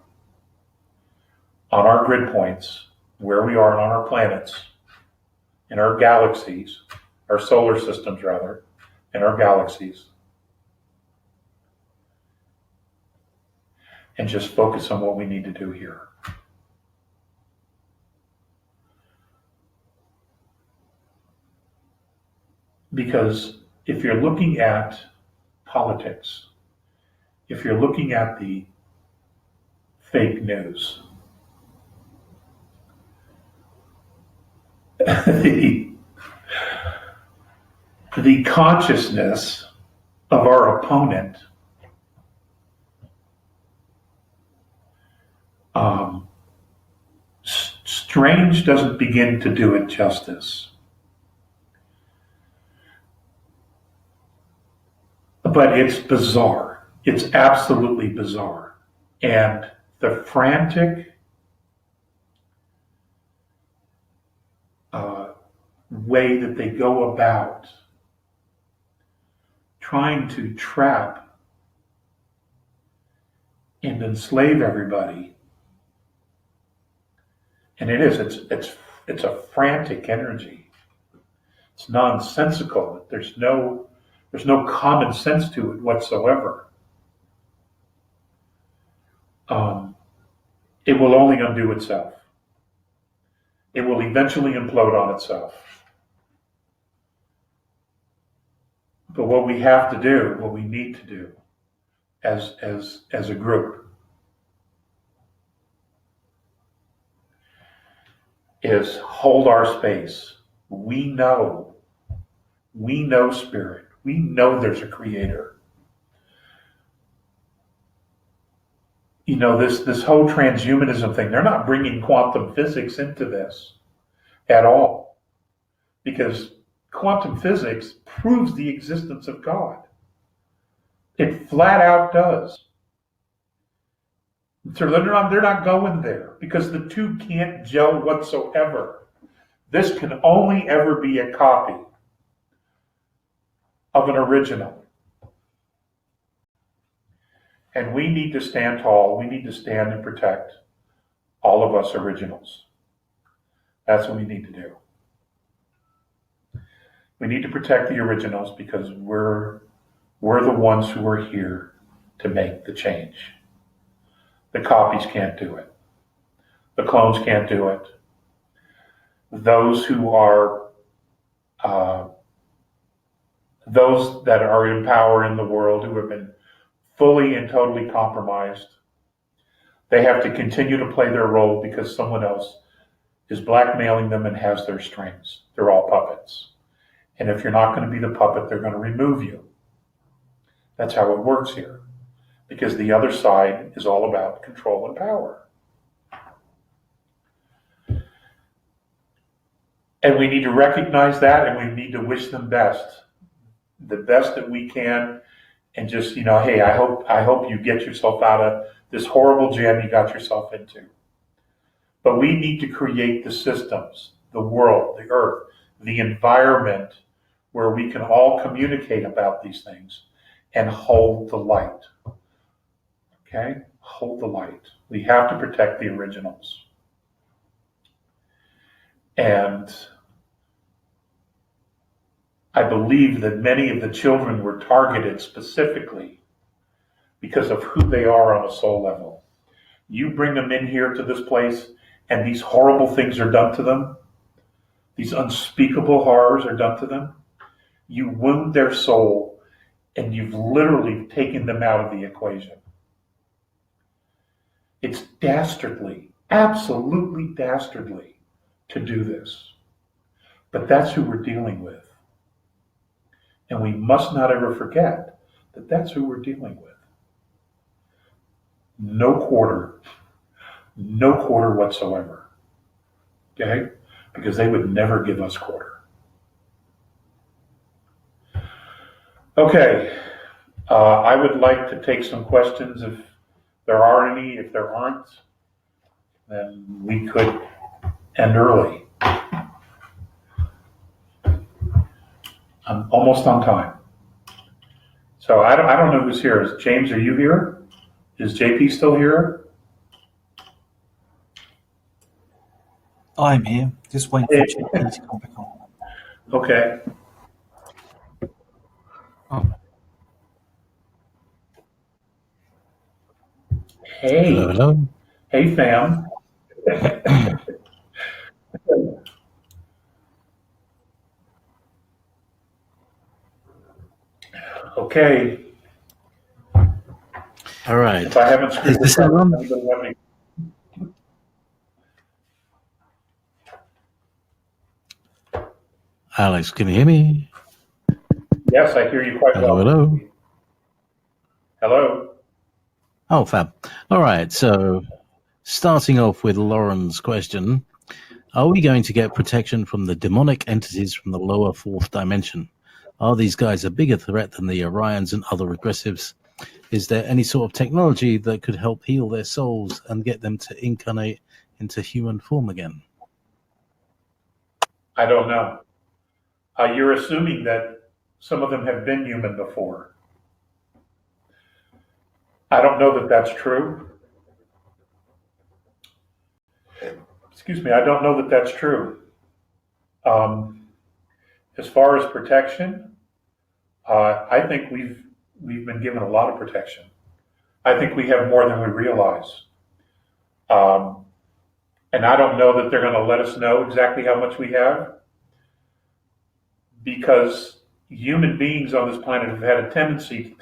on our grid points, where we are on our planets, in our galaxies, our solar systems rather, in our galaxies, and just focus on what we need to do here. Because if you're looking at politics, if you're looking at the fake news, the consciousness of our opponent strange doesn't begin to do it justice. But it's bizarre. It's absolutely bizarre. And the frantic way that they go about trying to trap and enslave everybody, and it's a frantic energy. It's nonsensical. There's no common sense to it whatsoever. It will only undo itself. It will eventually implode on itself. But what we have to do, what we need to do as a group, is hold our space. We know spirit. We know there's a creator. You know, this whole transhumanism thing, they're not bringing quantum physics into this at all, because quantum physics proves the existence of God. It flat out does. So they're not going there, because the two can't gel whatsoever. This can only ever be a copy of an original. And we need to stand tall. We need to stand and protect all of us originals. That's what we need to do. We need to protect the originals, because we're the ones who are here to make the change. The copies can't do it. The clones can't do it. Those who are those that are in power in the world, who have been fully and totally compromised, they have to continue to play their role because someone else is blackmailing them and has their strings. They're all puppets. And if you're not going to be the puppet, they're going to remove you. That's how it works here. Because the other side is all about control and power. And we need to recognize that, and we need to wish them the best that we can, and just, hey, I hope you get yourself out of this horrible jam you got yourself into. But we need to create the systems, the world, the earth, the environment where we can all communicate about these things and hold the light. Okay? Hold the light. We have to protect the originals. And I believe that many of the children were targeted specifically because of who they are on a soul level. You bring them in here to this place, and these horrible things are done to them. These unspeakable horrors are done to them. You wound their soul, and you've literally taken them out of the equation. It's dastardly, absolutely dastardly to do this. But that's who we're dealing with. And we must not ever forget that that's who we're dealing with. No quarter whatsoever. Okay? Because they would never give us quarter. Okay. I would like to take some questions if there are any. If there aren't, then we could end early. I'm almost on time. So I don't know who's here. James, are you here? Is JP still here? I'm here. Just waiting for JP to come back on. Okay. Oh. Hey. Hello. Hey, fam. Okay. All right. If I haven't screwed Is this this up, on? anybody have any? Alex, can you hear me? Yes, I hear you quite Hello, well. hello. Hello. Oh, fab. All right. So, starting off with Lauren's question, are we going to get protection from the demonic entities from the lower fourth dimension? Are these guys a bigger threat than the Orions and other regressives? Is there any sort of technology that could help heal their souls and get them to incarnate into human form again? I don't know. You're assuming that some of them have been human before. I don't know that that's true. Excuse me, I don't know that that's true. As far as protection, I think we've been given a lot of protection. I think we have more than we realize. And I don't know that they're going to let us know exactly how much we have, because human beings on this planet have had a tendency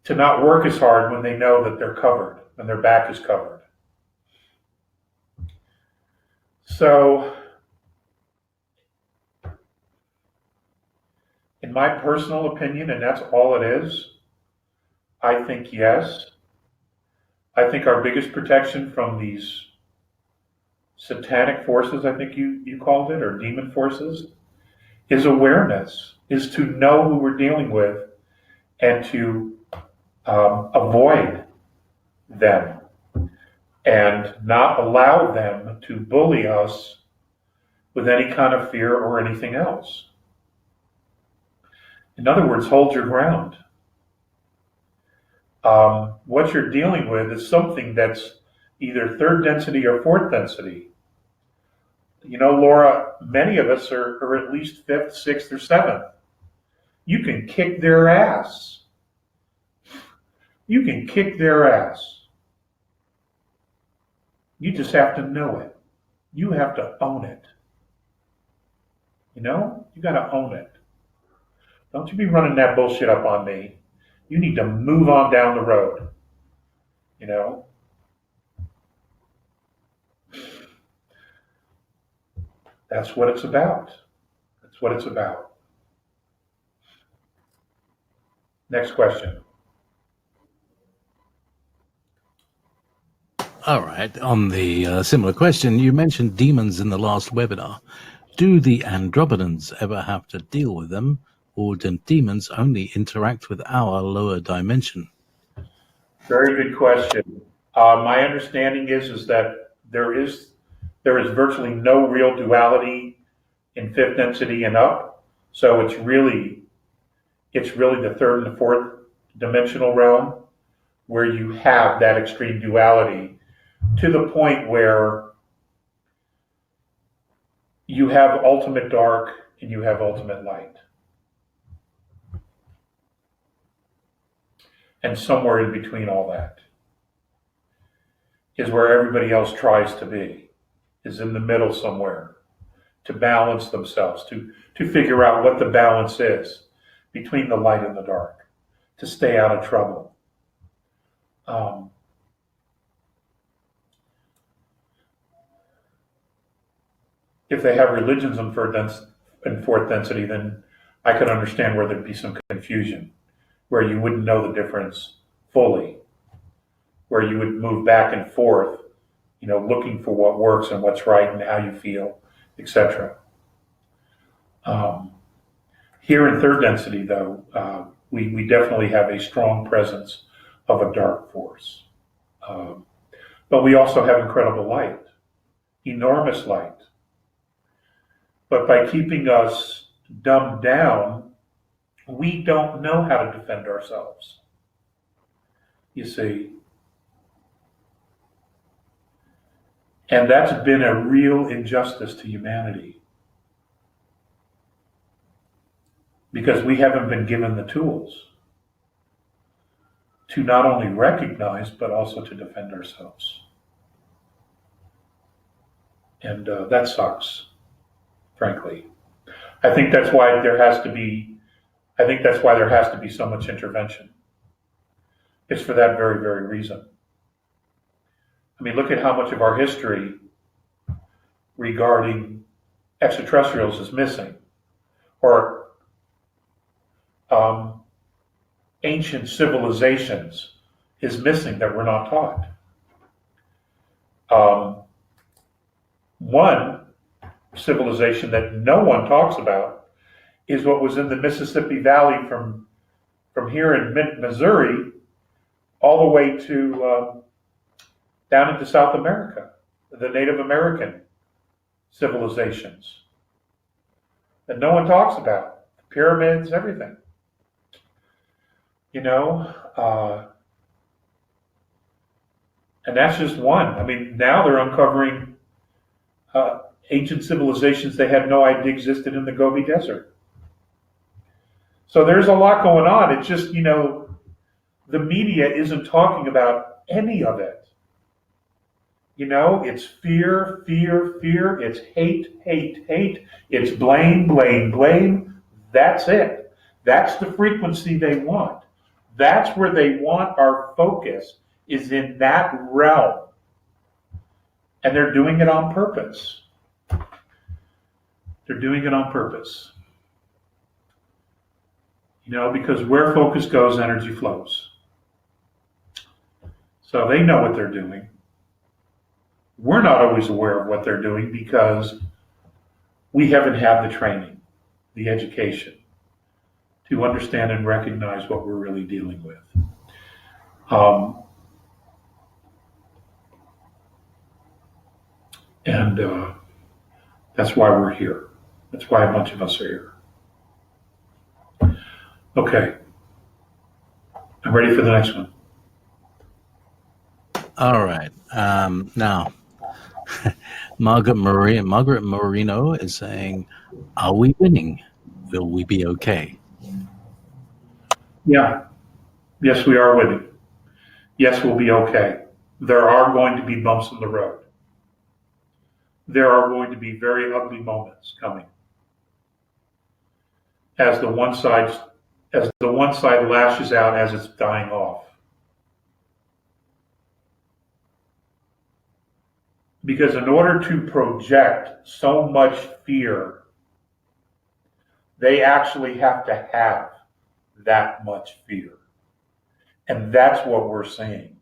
to not work as hard when they know that they're covered, when their back is covered. So, in my personal opinion, and that's all it is, I think yes. I think our biggest protection from these satanic forces, I think you called it, or demon forces, is awareness, is to know who we're dealing with and to avoid them and not allow them to bully us with any kind of fear or anything else. In other words, hold your ground. What you're dealing with is something that's either third density or fourth density. You know, Laura, many of us are at least fifth, sixth, or seventh. You can kick their ass. You can kick their ass. You just have to know it. You have to own it. You know? You got to own it. Don't you be running that bullshit up on me. You need to move on down the road. You know? That's what it's about. That's what it's about. Next question. All right. On the similar question, you mentioned demons in the last webinar. Do the Andromedans ever have to deal with them, or do demons only interact with our lower dimension? Very good question. My understanding is that there is virtually no real duality in fifth density and up. So it's really the third and the fourth dimensional realm where you have that extreme duality, to the point where you have ultimate dark and you have ultimate light. And somewhere in between all that is where everybody else tries to be, is in the middle somewhere, to balance themselves, to figure out what the balance is between the light and the dark, to stay out of trouble. If they have religions on and fourth density, then I could understand where there'd be some confusion, where you wouldn't know the difference fully, where you would move back and forth, looking for what works and what's right and how you feel, etc. Here in third density, though, we definitely have a strong presence of a dark force. But we also have incredible light, enormous light. But by keeping us dumbed down, we don't know how to defend ourselves. You see? And that's been a real injustice to humanity. Because we haven't been given the tools to not only recognize, but also to defend ourselves. And that sucks, frankly. I think that's why there has to be so much intervention. It's for that very, very reason. I mean, look at how much of our history regarding extraterrestrials is missing, or ancient civilizations is missing that we're not taught. One civilization that no one talks about is what was in the Mississippi Valley from here in Missouri all the way to down into South America, the Native American civilizations that no one talks about, the pyramids, everything. And that's just one. I mean, now they're uncovering ancient civilizations they had no idea existed in the Gobi Desert. So there's a lot going on. It's just, the media isn't talking about any of it. It's fear, fear, fear. It's hate, hate, hate. It's blame, blame, blame. That's it. That's the frequency they want. That's where they want our focus, is in that realm. And they're doing it on purpose. They're doing it on purpose. Because where focus goes, energy flows. So they know what they're doing. We're not always aware of what they're doing because we haven't had the training, the education, to understand and recognize what we're really dealing with. And that's why we're here. That's why a bunch of us are here. Okay. I'm ready for the next one. All right. Now, Margaret Moreno is saying, are we winning? Will we be okay? Yeah. Yes, we are winning. Yes, we'll be okay. There are going to be bumps in the road. There are going to be very ugly moments coming as the one side lashes out as it's dying off. Because in order to project so much fear, they actually have to have that much fear. And that's what we're seeing,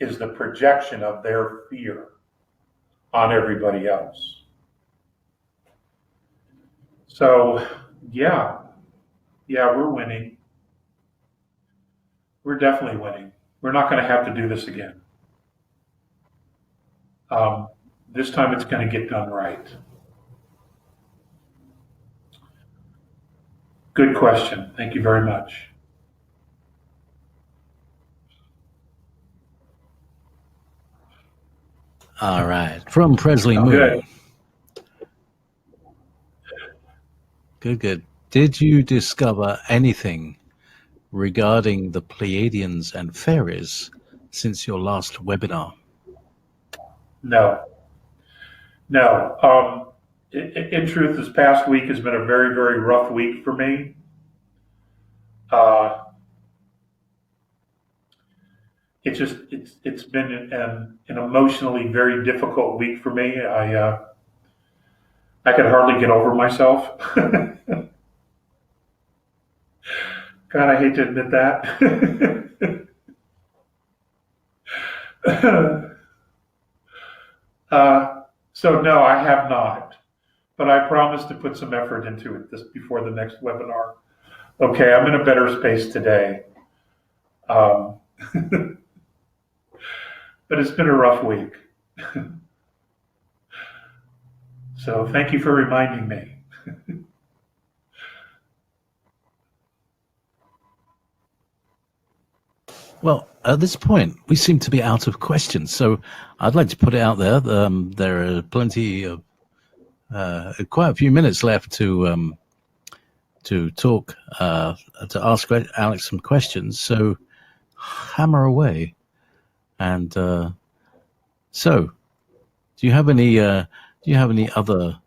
is the projection of their fear on everybody else. So, yeah, we're winning. We're definitely winning. We're not going to have to do this again. This time it's going to get done right. Good question. Thank you very much. All right. From Presley Moon. Good. Did you discover anything regarding the Pleiadians and fairies since your last webinar? No. In truth, this past week has been a very, very rough week for me. It's been an emotionally very difficult week for me. I I could hardly get over myself. God, I hate to admit that. So no, I have not, but I promise to put some effort into it before the next webinar. Okay, I'm in a better space today. But it's been a rough week. So thank you for reminding me. Well, at this point, we seem to be out of questions, so I'd like to put it out there. There are plenty of, quite a few minutes left to talk, to ask Alex some questions. So hammer away. And so, do you have any other?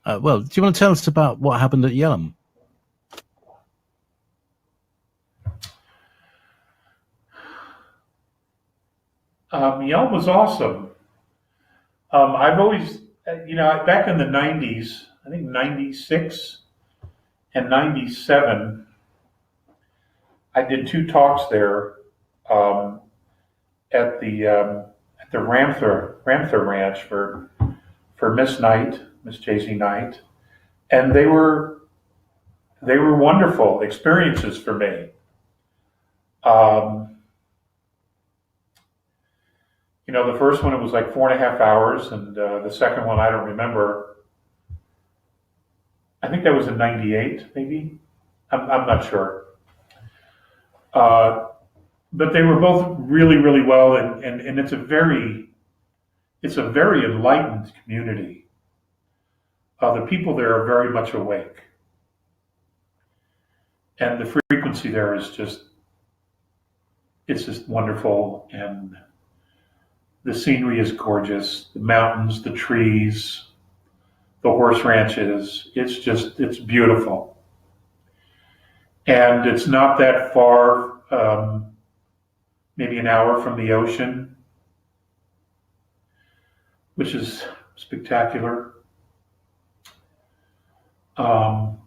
Well, do you want to tell us about what happened at Yelm? Yelm was awesome. I've always, back in the 90s, I think 96 and 97, I did 2 talks there at the Ramther Ranch for Miss Jay-Z Knight, and they were wonderful experiences for me. The first one, it was like 4.5 hours, and the second one, I don't remember. I think that was in 98, maybe. I'm not sure. But they were both really, really well, and it's a very enlightened community. The people there are very much awake, and the frequency there is just wonderful, and the scenery is gorgeous. The mountains, the trees, the horse ranches. It's beautiful. And it's not that far, maybe an hour from the ocean, which is spectacular. And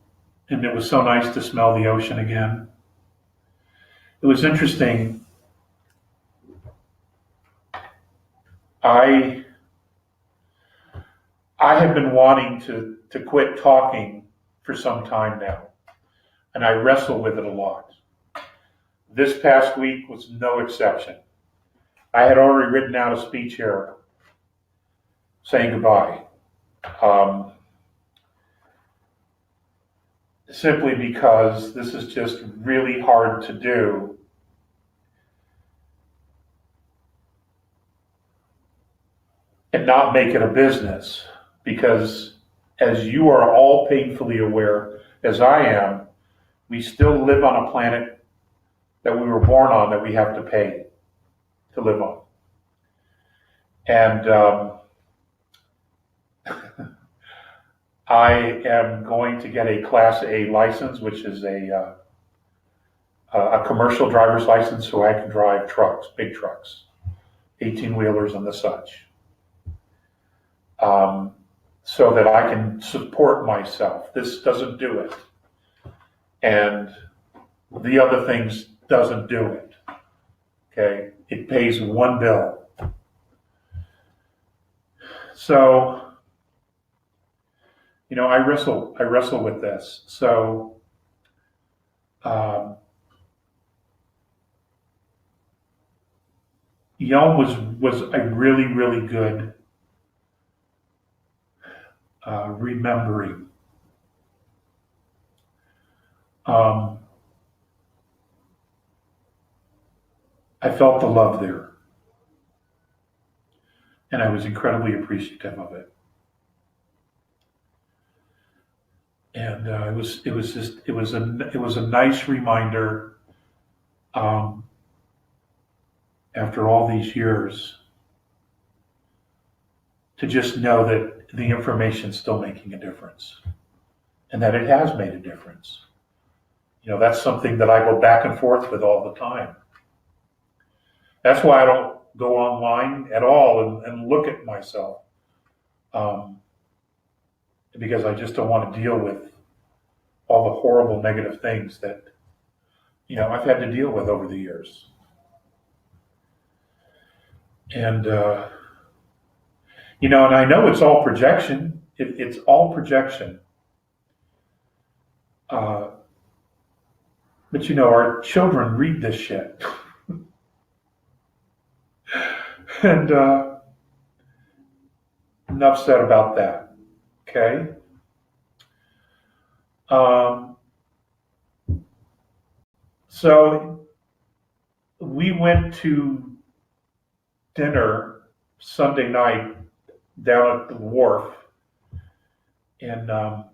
it was so nice to smell the ocean again. It was interesting. I have been wanting to quit talking for some time now, and I wrestle with it a lot. This past week was no exception. I had already written out a speech here saying goodbye, simply because this is just really hard to do. And not make it a business, because as you are all painfully aware, as I am, we still live on a planet that we were born on that we have to pay to live on. And I am going to get a Class A license, which is a commercial driver's license, so I can drive trucks, big trucks, 18-wheelers and the such. So that I can support myself. This doesn't do it. And the other things doesn't do it. Okay? It pays one bill. So, I wrestle with this. So, Yelm was a really, really good remembering. I felt the love there, and I was incredibly appreciative of it. And it was a nice reminder after all these years to just know that the information is still making a difference, and that it has made a difference. That's something that I go back and forth with all the time. That's why I don't go online at all and look at myself. because I just don't want to deal with all the horrible negative things that, I've had to deal with over the years. And, and I know it's all projection. It's all projection. But, our children read this shit. And enough said about that. Okay? So we went to dinner Sunday night down at the wharf in out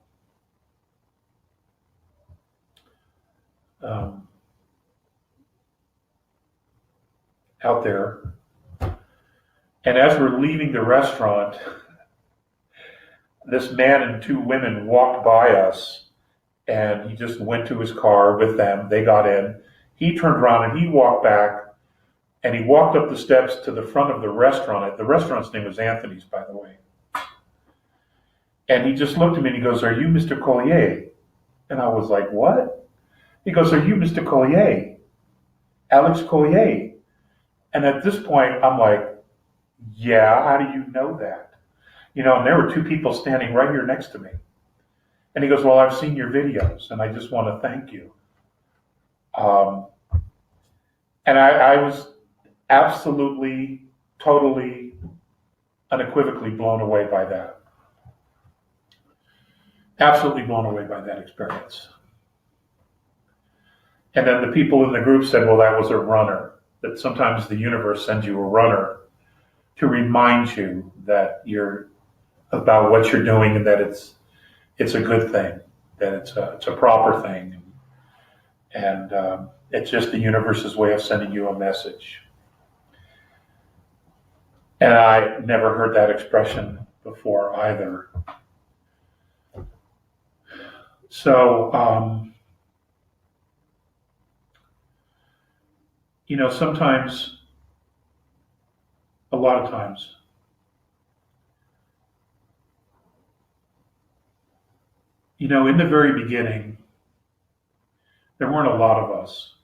there. And as we're leaving the restaurant, this man and two women walked by us, and he just went to his car with them. They got in. He turned around and he walked back, and he walked up the steps to the front of the restaurant. The restaurant's name was Anthony's, by the way. And he just looked at me and he goes, "Are you Mr. Collier?" And I was like, "What?" He goes, "Are you Mr. Collier? Alex Collier?" And at this point, I'm like, "Yeah, how do you know that?" And there were two people standing right here next to me. And he goes, "Well, I've seen your videos, and I just want to thank you." And I was absolutely, totally, unequivocally blown away by that. Absolutely blown away by that experience. And then the people in the group said, "Well, that was a runner." That sometimes the universe sends you a runner to remind you that you're about what you're doing and that it's a good thing, that it's a proper thing, and it's just the universe's way of sending you a message. And I never heard that expression before either. So, sometimes, a lot of times, in the very beginning, there weren't a lot of us.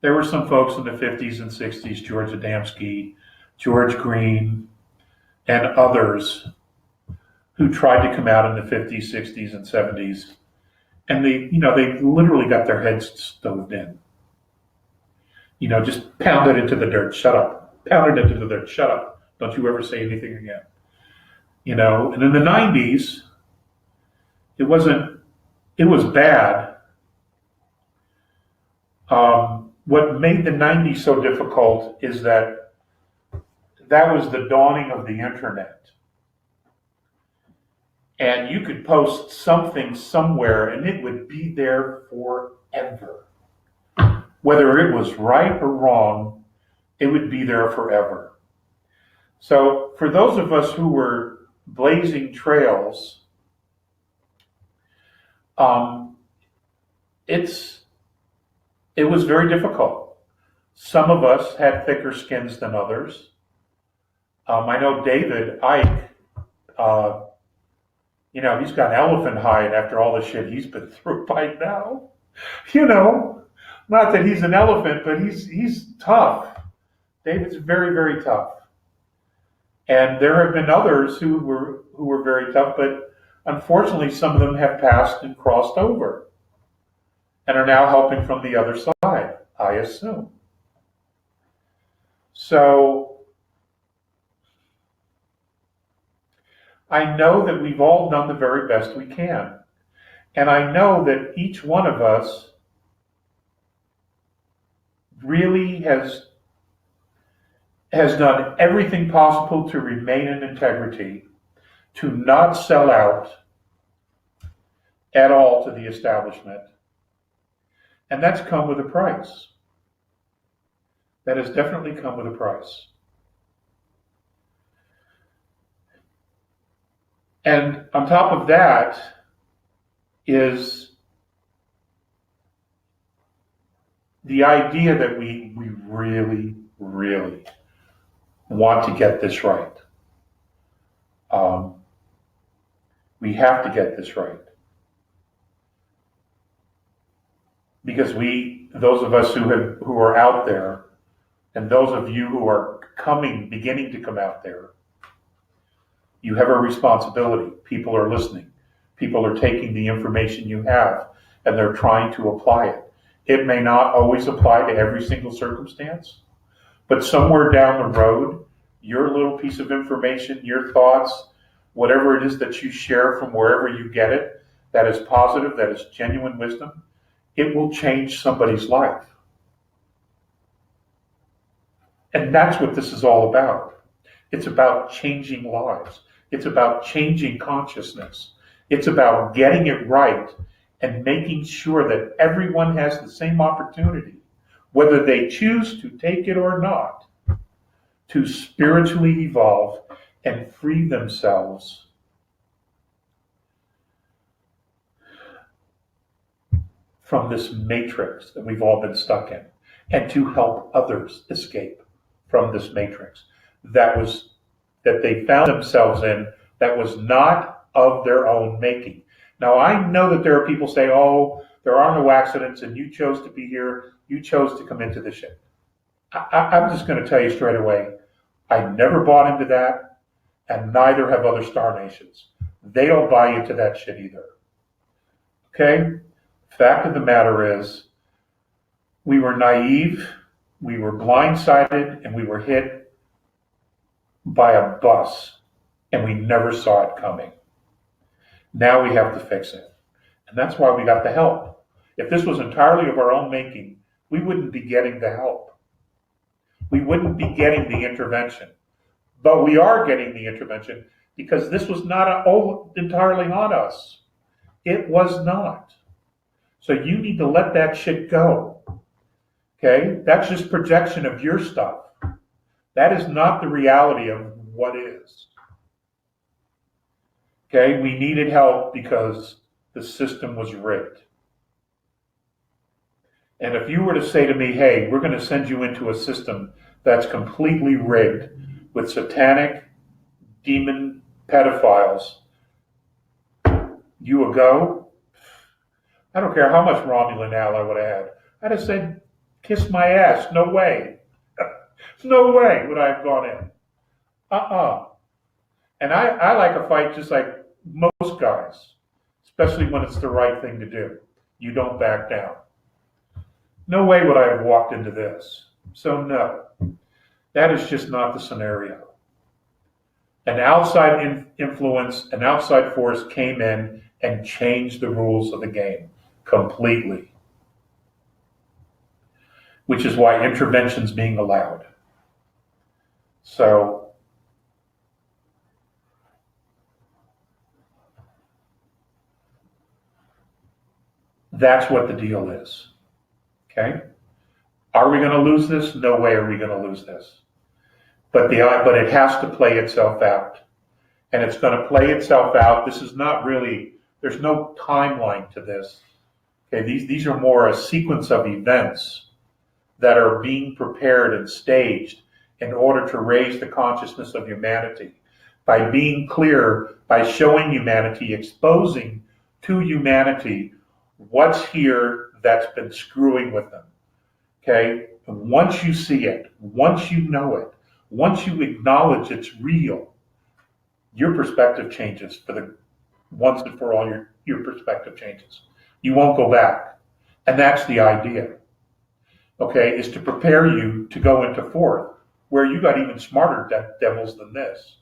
There were some folks in the 50s and 60s, George Adamski, George Green, and others who tried to come out in the 50s, 60s, and 70s. And they literally got their heads stoved in. Just pounded into the dirt, shut up. Pounded into the dirt, shut up. Don't you ever say anything again. And in the 90s, it was bad. What made the 90s so difficult is that was the dawning of the internet. And you could post something somewhere and it would be there forever. Whether it was right or wrong, it would be there forever. So for those of us who were blazing trails, it was very difficult. Some of us had thicker skins than others. I know David Icke, he's got elephant hide after all the shit he's been through by now. Not that he's an elephant, but he's tough. David's very, very tough. And there have been others who were very tough, but unfortunately some of them have passed and crossed over and are now helping from the other side, I assume. So I know that we've all done the very best we can. And I know that each one of us really has done everything possible to remain in integrity, to not sell out at all to the establishment. And that's come with a price. That has definitely come with a price. And on top of that is the idea that we really, really want to get this right. We have to get this right. Because those of us who are out there, and those of you who are beginning to come out there, you have a responsibility. People are listening. People are taking the information you have and they're trying to apply it. It may not always apply to every single circumstance, but somewhere down the road, your little piece of information, your thoughts, whatever it is that you share from wherever you get it, that is positive, that is genuine wisdom, it will change somebody's life. And that's what this is all about. It's about changing lives. It's about changing consciousness. It's about getting it right and making sure that everyone has the same opportunity, whether they choose to take it or not, to spiritually evolve and free themselves from this matrix that we've all been stuck in, and to help others escape from this matrix that they found themselves in, that was not of their own making. Now, I know that there are people say, oh, there are no accidents and you chose to be here, you chose to come into the ship. I'm just going to tell you straight away, I never bought into that, and neither have other star nations. They don't buy into that shit either. Okay? Fact of the matter is, we were naive, we were blindsided, and we were hit by a bus, and we never saw it coming. Now we have to fix it. And that's why we got the help. If this was entirely of our own making, we wouldn't be getting the help. We wouldn't be getting the intervention. But we are getting the intervention because this was not entirely on us. It was not. So you need to let that shit go. Okay? That's just projection of your stuff. That is not the reality of what is. Okay? We needed help because the system was rigged. And if you were to say to me, hey, we're going to send you into a system that's completely rigged with satanic demon pedophiles, you would go? I don't care how much Romulan ale I would have had. I'd have said, kiss my ass. No way. No way would I have gone in. And I like a fight just like most guys, especially when it's the right thing to do. You don't back down. No way would I have walked into this. So no, that is just not the scenario. An outside influence, an outside force came in and changed the rules of the game completely, which is why intervention's being allowed. So that's what the deal is. Okay? Are we going to lose this? No way are we going to lose this. But it has to play itself out. And it's going to play itself out. This is not really, there's no timeline to this. Okay, these are more a sequence of events that are being prepared and staged in order to raise the consciousness of humanity. By being clear, by showing humanity, exposing to humanity what's here that's been screwing with them. Okay? And once you see it, once you know it, once you acknowledge it's real, your perspective changes for the once and for all. Your perspective changes. You won't go back. And that's the idea. Okay, is to prepare you to go into fourth, where you got even smarter devils than this.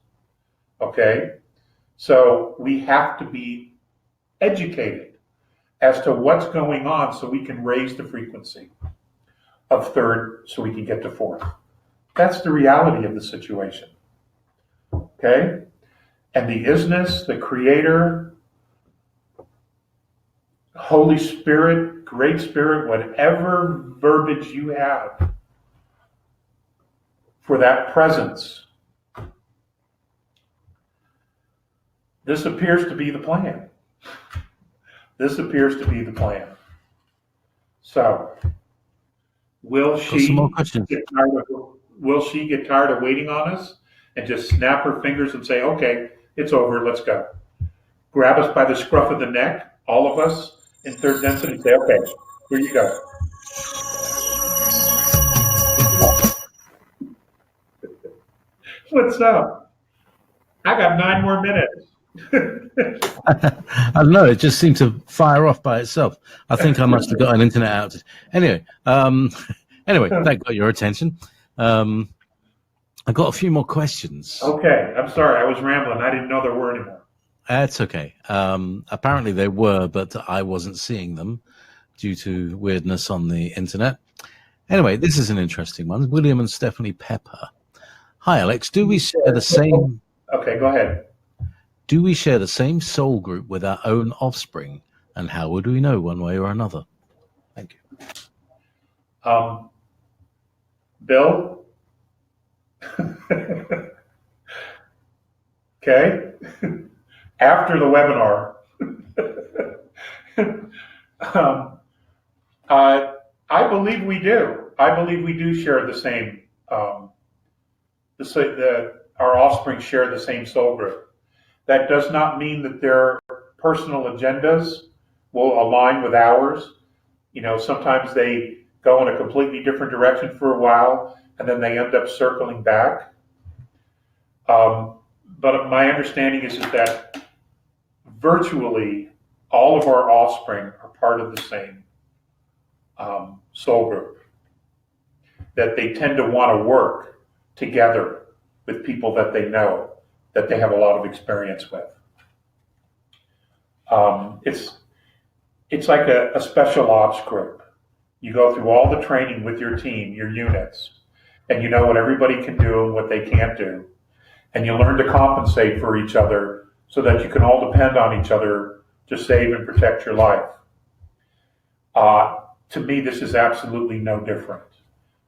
Okay? So we have to be educated as to what's going on so we can raise the frequency of third so we can get to fourth. That's the reality of the situation. Okay? And the isness, the creator, Holy Spirit, Great Spirit, whatever verbiage you have for that presence, this appears to be the plan. This appears to be the plan. So, will she get tired of waiting on us and just snap her fingers and say, okay, it's over, let's go? grab us by the scruff of the neck, all of us in third density, say, okay, here you go. What's up? I got 9 more minutes. I don't know. It just seemed to fire off by itself. I think I must have got an internet outage. Anyway, that got your attention. I got a few more questions. Okay, I'm sorry. I was rambling. I didn't know there were any more. That's okay. Apparently they were, but I wasn't seeing them due to weirdness on the internet. Anyway, this is an interesting one. William and Stephanie Pepper. Hi, Alex. Do we share the same? Okay, go ahead. Do we share the same soul group with our own offspring? And how would we know one way or another? Thank you. Bill? Okay. After the webinar, I believe we do. I believe we do share the same, our offspring share the same soul group. That does not mean that their personal agendas will align with ours. You know, sometimes they go in a completely different direction for a while, and then they end up circling back. But my understanding is that virtually all of our offspring are part of the same soul group. That they tend to want to work together with people that they know, that they have a lot of experience with. It's like a special ops group. You go through all the training with your team, your units, and you know what everybody can do and what they can't do. And you learn to compensate for each other so that you can all depend on each other to save and protect your life. To me, this is absolutely no different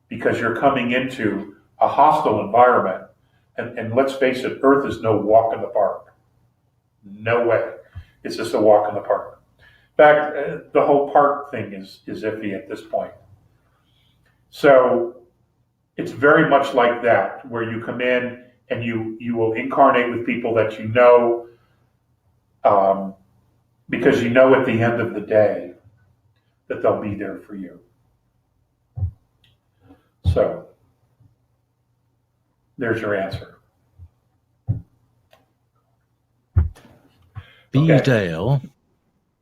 because you're coming into a hostile environment. And let's face it, Earth is no walk in the park. No way. It's just a walk in the park. In fact, the whole park thing is iffy at this point. So it's very much like that, where you come in and you will incarnate with people that you know, because you know at the end of the day that they'll be there for you. So there's your answer. B. Okay. Dale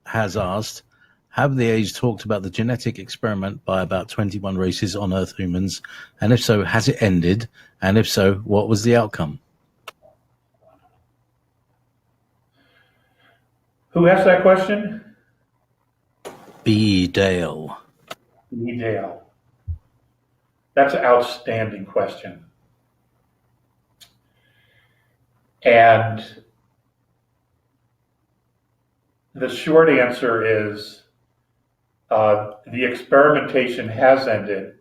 has asked, have the age talked about the genetic experiment by about 21 races on Earth humans? And if so, has it ended? And if so, what was the outcome? Who asked that question? B. Dale. B. Dale. That's an outstanding question. And the short answer is the experimentation has ended,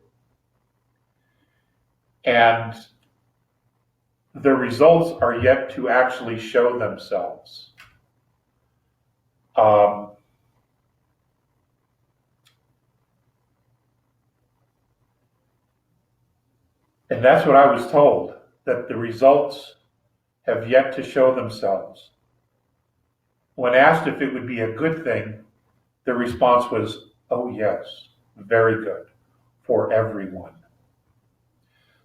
and the results are yet to actually show themselves. And that's what I was told, that the results have yet to show themselves. When asked if it would be a good thing, the response was, oh yes, very good for everyone.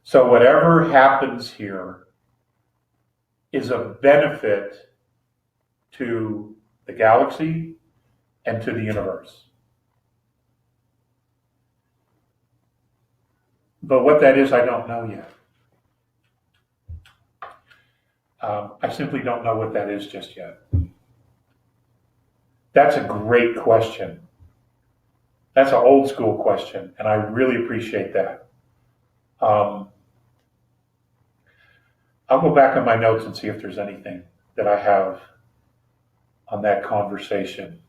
So whatever happens here is a benefit to the galaxy and to the universe. But what that is, I don't know yet. I simply don't know what that is just yet. That's a great question. That's an old school question, and I really appreciate that. I'll go back on my notes and see if there's anything that I have on that conversation.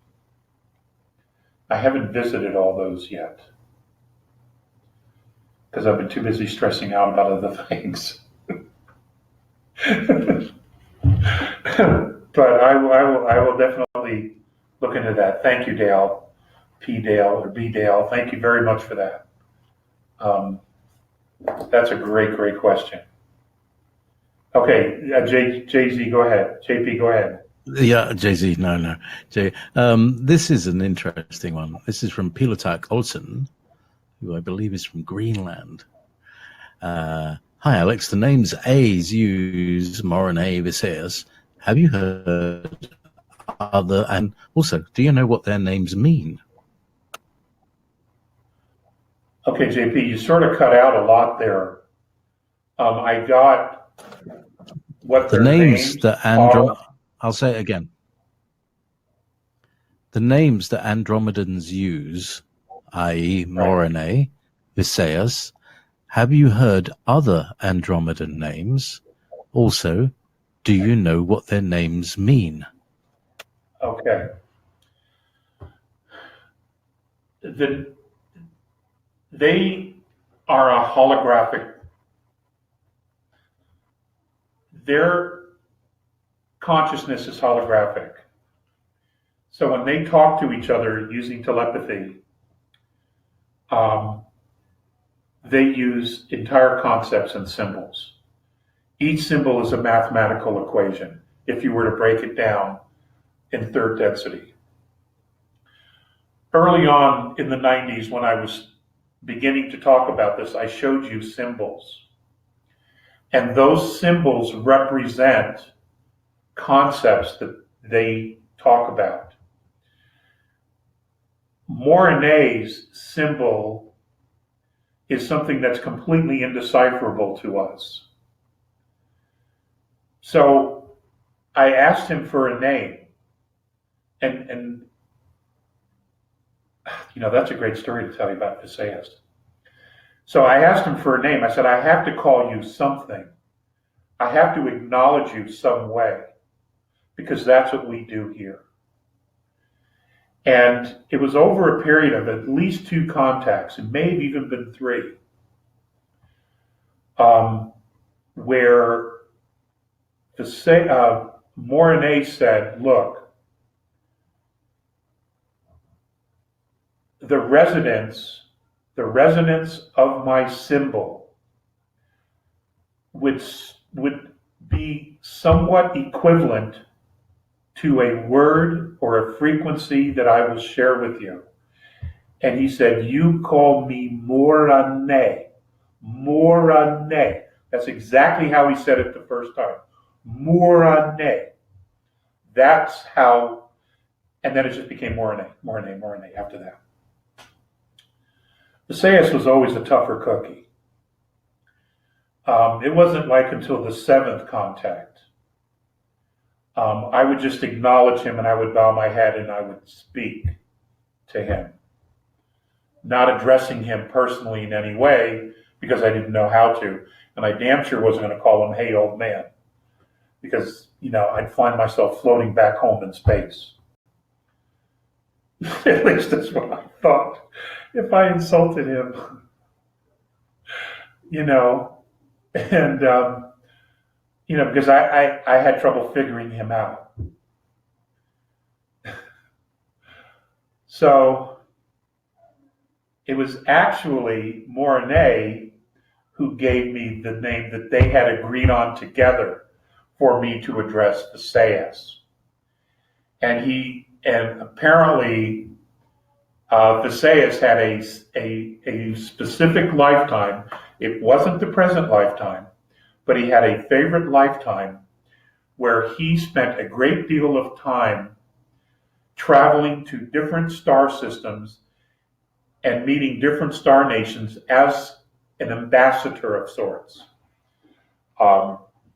I haven't visited all those yet because I've been too busy stressing out about other things. But I will definitely look into that. Thank you, Dale, P. Dale or B. Dale. Thank you very much for that. That's a great question. Okay, JZ, go ahead. JP, go ahead. Yeah, Jay-Z, no. Jay, this is an interesting one. This is from Pilotak Olsen, who I believe is from Greenland. Hi, Alex. The names A's use Morine Viseus. Have you heard other? And also, do you know what their names mean? Okay, JP, you sort of cut out a lot there. I got what The their names names that are. I'll say it again. The names that Andromedans use, i.e. Morine Viseus. Have you heard other Andromedan names? Also, do you know what their names mean? Okay. They are a holographic. Their consciousness is holographic. So when they talk to each other using telepathy, they use entire concepts and symbols. Each symbol is a mathematical equation, if you were to break it down in third density. Early on in the 90s, when I was beginning to talk about this, I showed you symbols. And those symbols represent concepts that they talk about. Morine's symbol is something that's completely indecipherable to us. So I asked him for a name. And you know, that's a great story to tell you about Viseus. So I asked him for a name. I said, I have to call you something. I have to acknowledge you some way, because that's what we do here. And it was over a period of at least 2 contacts, it may have even been 3, where Morine said, look, the resonance of my symbol would be somewhat equivalent to a word or a frequency that I will share with you. And he said, you call me Morine. Morine. That's exactly how he said it the first time. Morine. That's how, and then it just became Morine after that. Viseus was always a tougher cookie. It wasn't like until the 7th contact. I would just acknowledge him and I would bow my head and I would speak to him, not addressing him personally in any way because I didn't know how to. And I damn sure wasn't going to call him, hey, old man, because, you know, I'd find myself floating back home in space. At least that's what I thought. If I insulted him, you know, and, you know, because I had trouble figuring him out. So it was actually Morine who gave me the name that they had agreed on together for me to address Viseus. And apparently Viseus had a specific lifetime. It wasn't the present lifetime, but he had a favorite lifetime where he spent a great deal of time traveling to different star systems and meeting different star nations as an ambassador of sorts.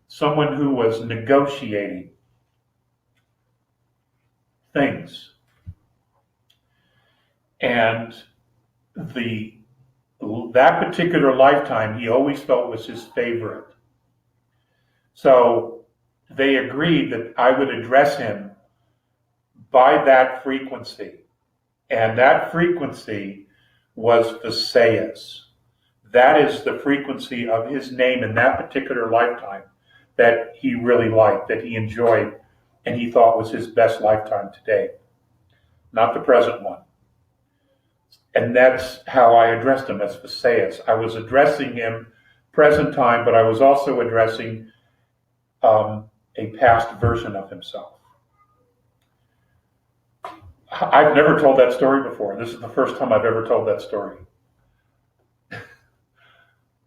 Someone who was negotiating things. And that particular lifetime he always felt was his favorite. So they agreed that I would address him by that frequency. And that frequency was Viseus. That is the frequency of his name in that particular lifetime that he really liked, that he enjoyed, and he thought was his best lifetime to date, not the present one. And that's how I addressed him, as Viseus. I was addressing him present time, but I was also addressing a past version of himself. I've never told that story before. This is the first time I've ever told that story.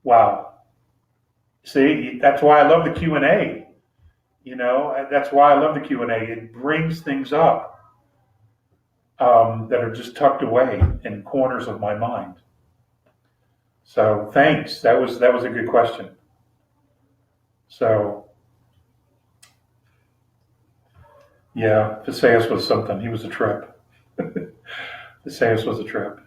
Wow. See, that's why I love the Q&A. That's why I love the Q&A. It brings things up that are just tucked away in corners of my mind. So thanks. That was a good question. So yeah, Visayas was something. He was a trip. Visayas was a trip.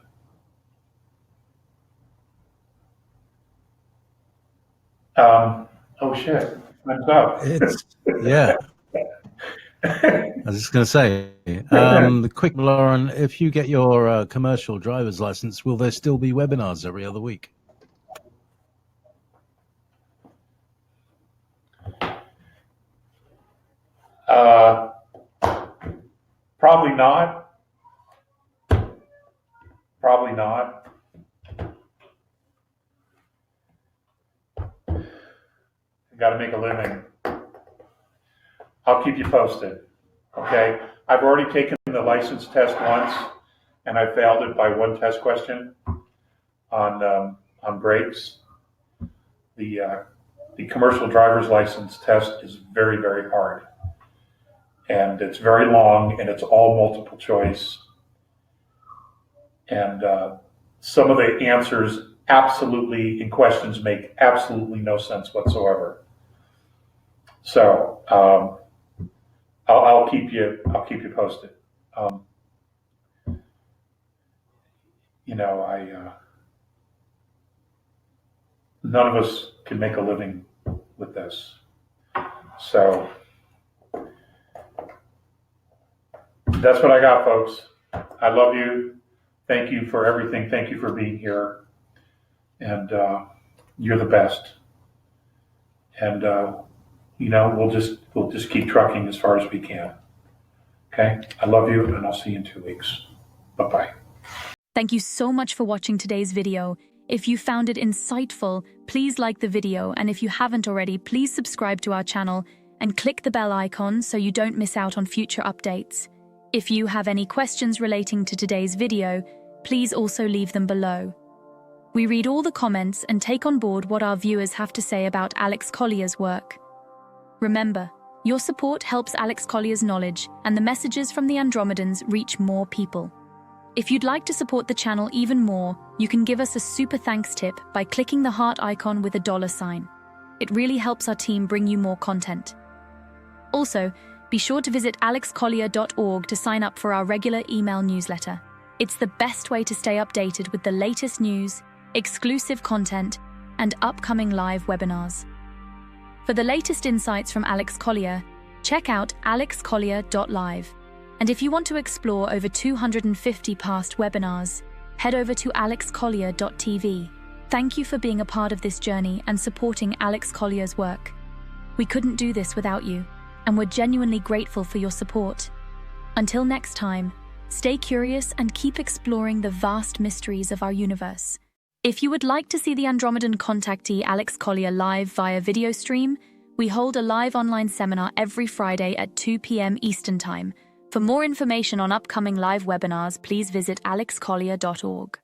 Oh shit, time's up. Yeah. I was just going to say, the quick, Lauren, if you get your commercial driver's license, will there still be webinars every other week? Probably not. Probably not. Got to make a living. I'll keep you posted. Okay. I've already taken the license test once, and I failed it by one test question on brakes. The commercial driver's license test is very, very hard, and it's very long, and it's all multiple choice, and some of the answers absolutely in questions make absolutely no sense whatsoever. So I'll keep you posted. None of us can make a living with this. So that's what I got, folks. I love you. Thank you for everything. Thank you for being here. And you're the best. And we'll just keep trucking as far as we can. Okay? I love you, and I'll see you in 2 weeks. Bye-bye. Thank you so much for watching today's video. If you found it insightful, please like the video, and if you haven't already, please subscribe to our channel and click the bell icon so you don't miss out on future updates. If you have any questions relating to today's video, please also leave them below. We read all the comments and take on board what our viewers have to say about Alex Collier's work. Remember, your support helps Alex Collier's knowledge and the messages from the Andromedans reach more people. If you'd like to support the channel even more, you can give us a super thanks tip by clicking the heart icon with a $sign. It really helps our team bring you more content. Also, be sure to visit alexcollier.org to sign up for our regular email newsletter. It's the best way to stay updated with the latest news, exclusive content, and upcoming live webinars. For the latest insights from Alex Collier, check out alexcollier.live. And if you want to explore over 250 past webinars, head over to alexcollier.tv. Thank you for being a part of this journey and supporting Alex Collier's work. We couldn't do this without you, and we're genuinely grateful for your support. Until next time, stay curious and keep exploring the vast mysteries of our universe. If you would like to see the Andromedan contactee Alex Collier live via video stream, we hold a live online seminar every Friday at 2 p.m. Eastern Time. For more information on upcoming live webinars, please visit alexcollier.org.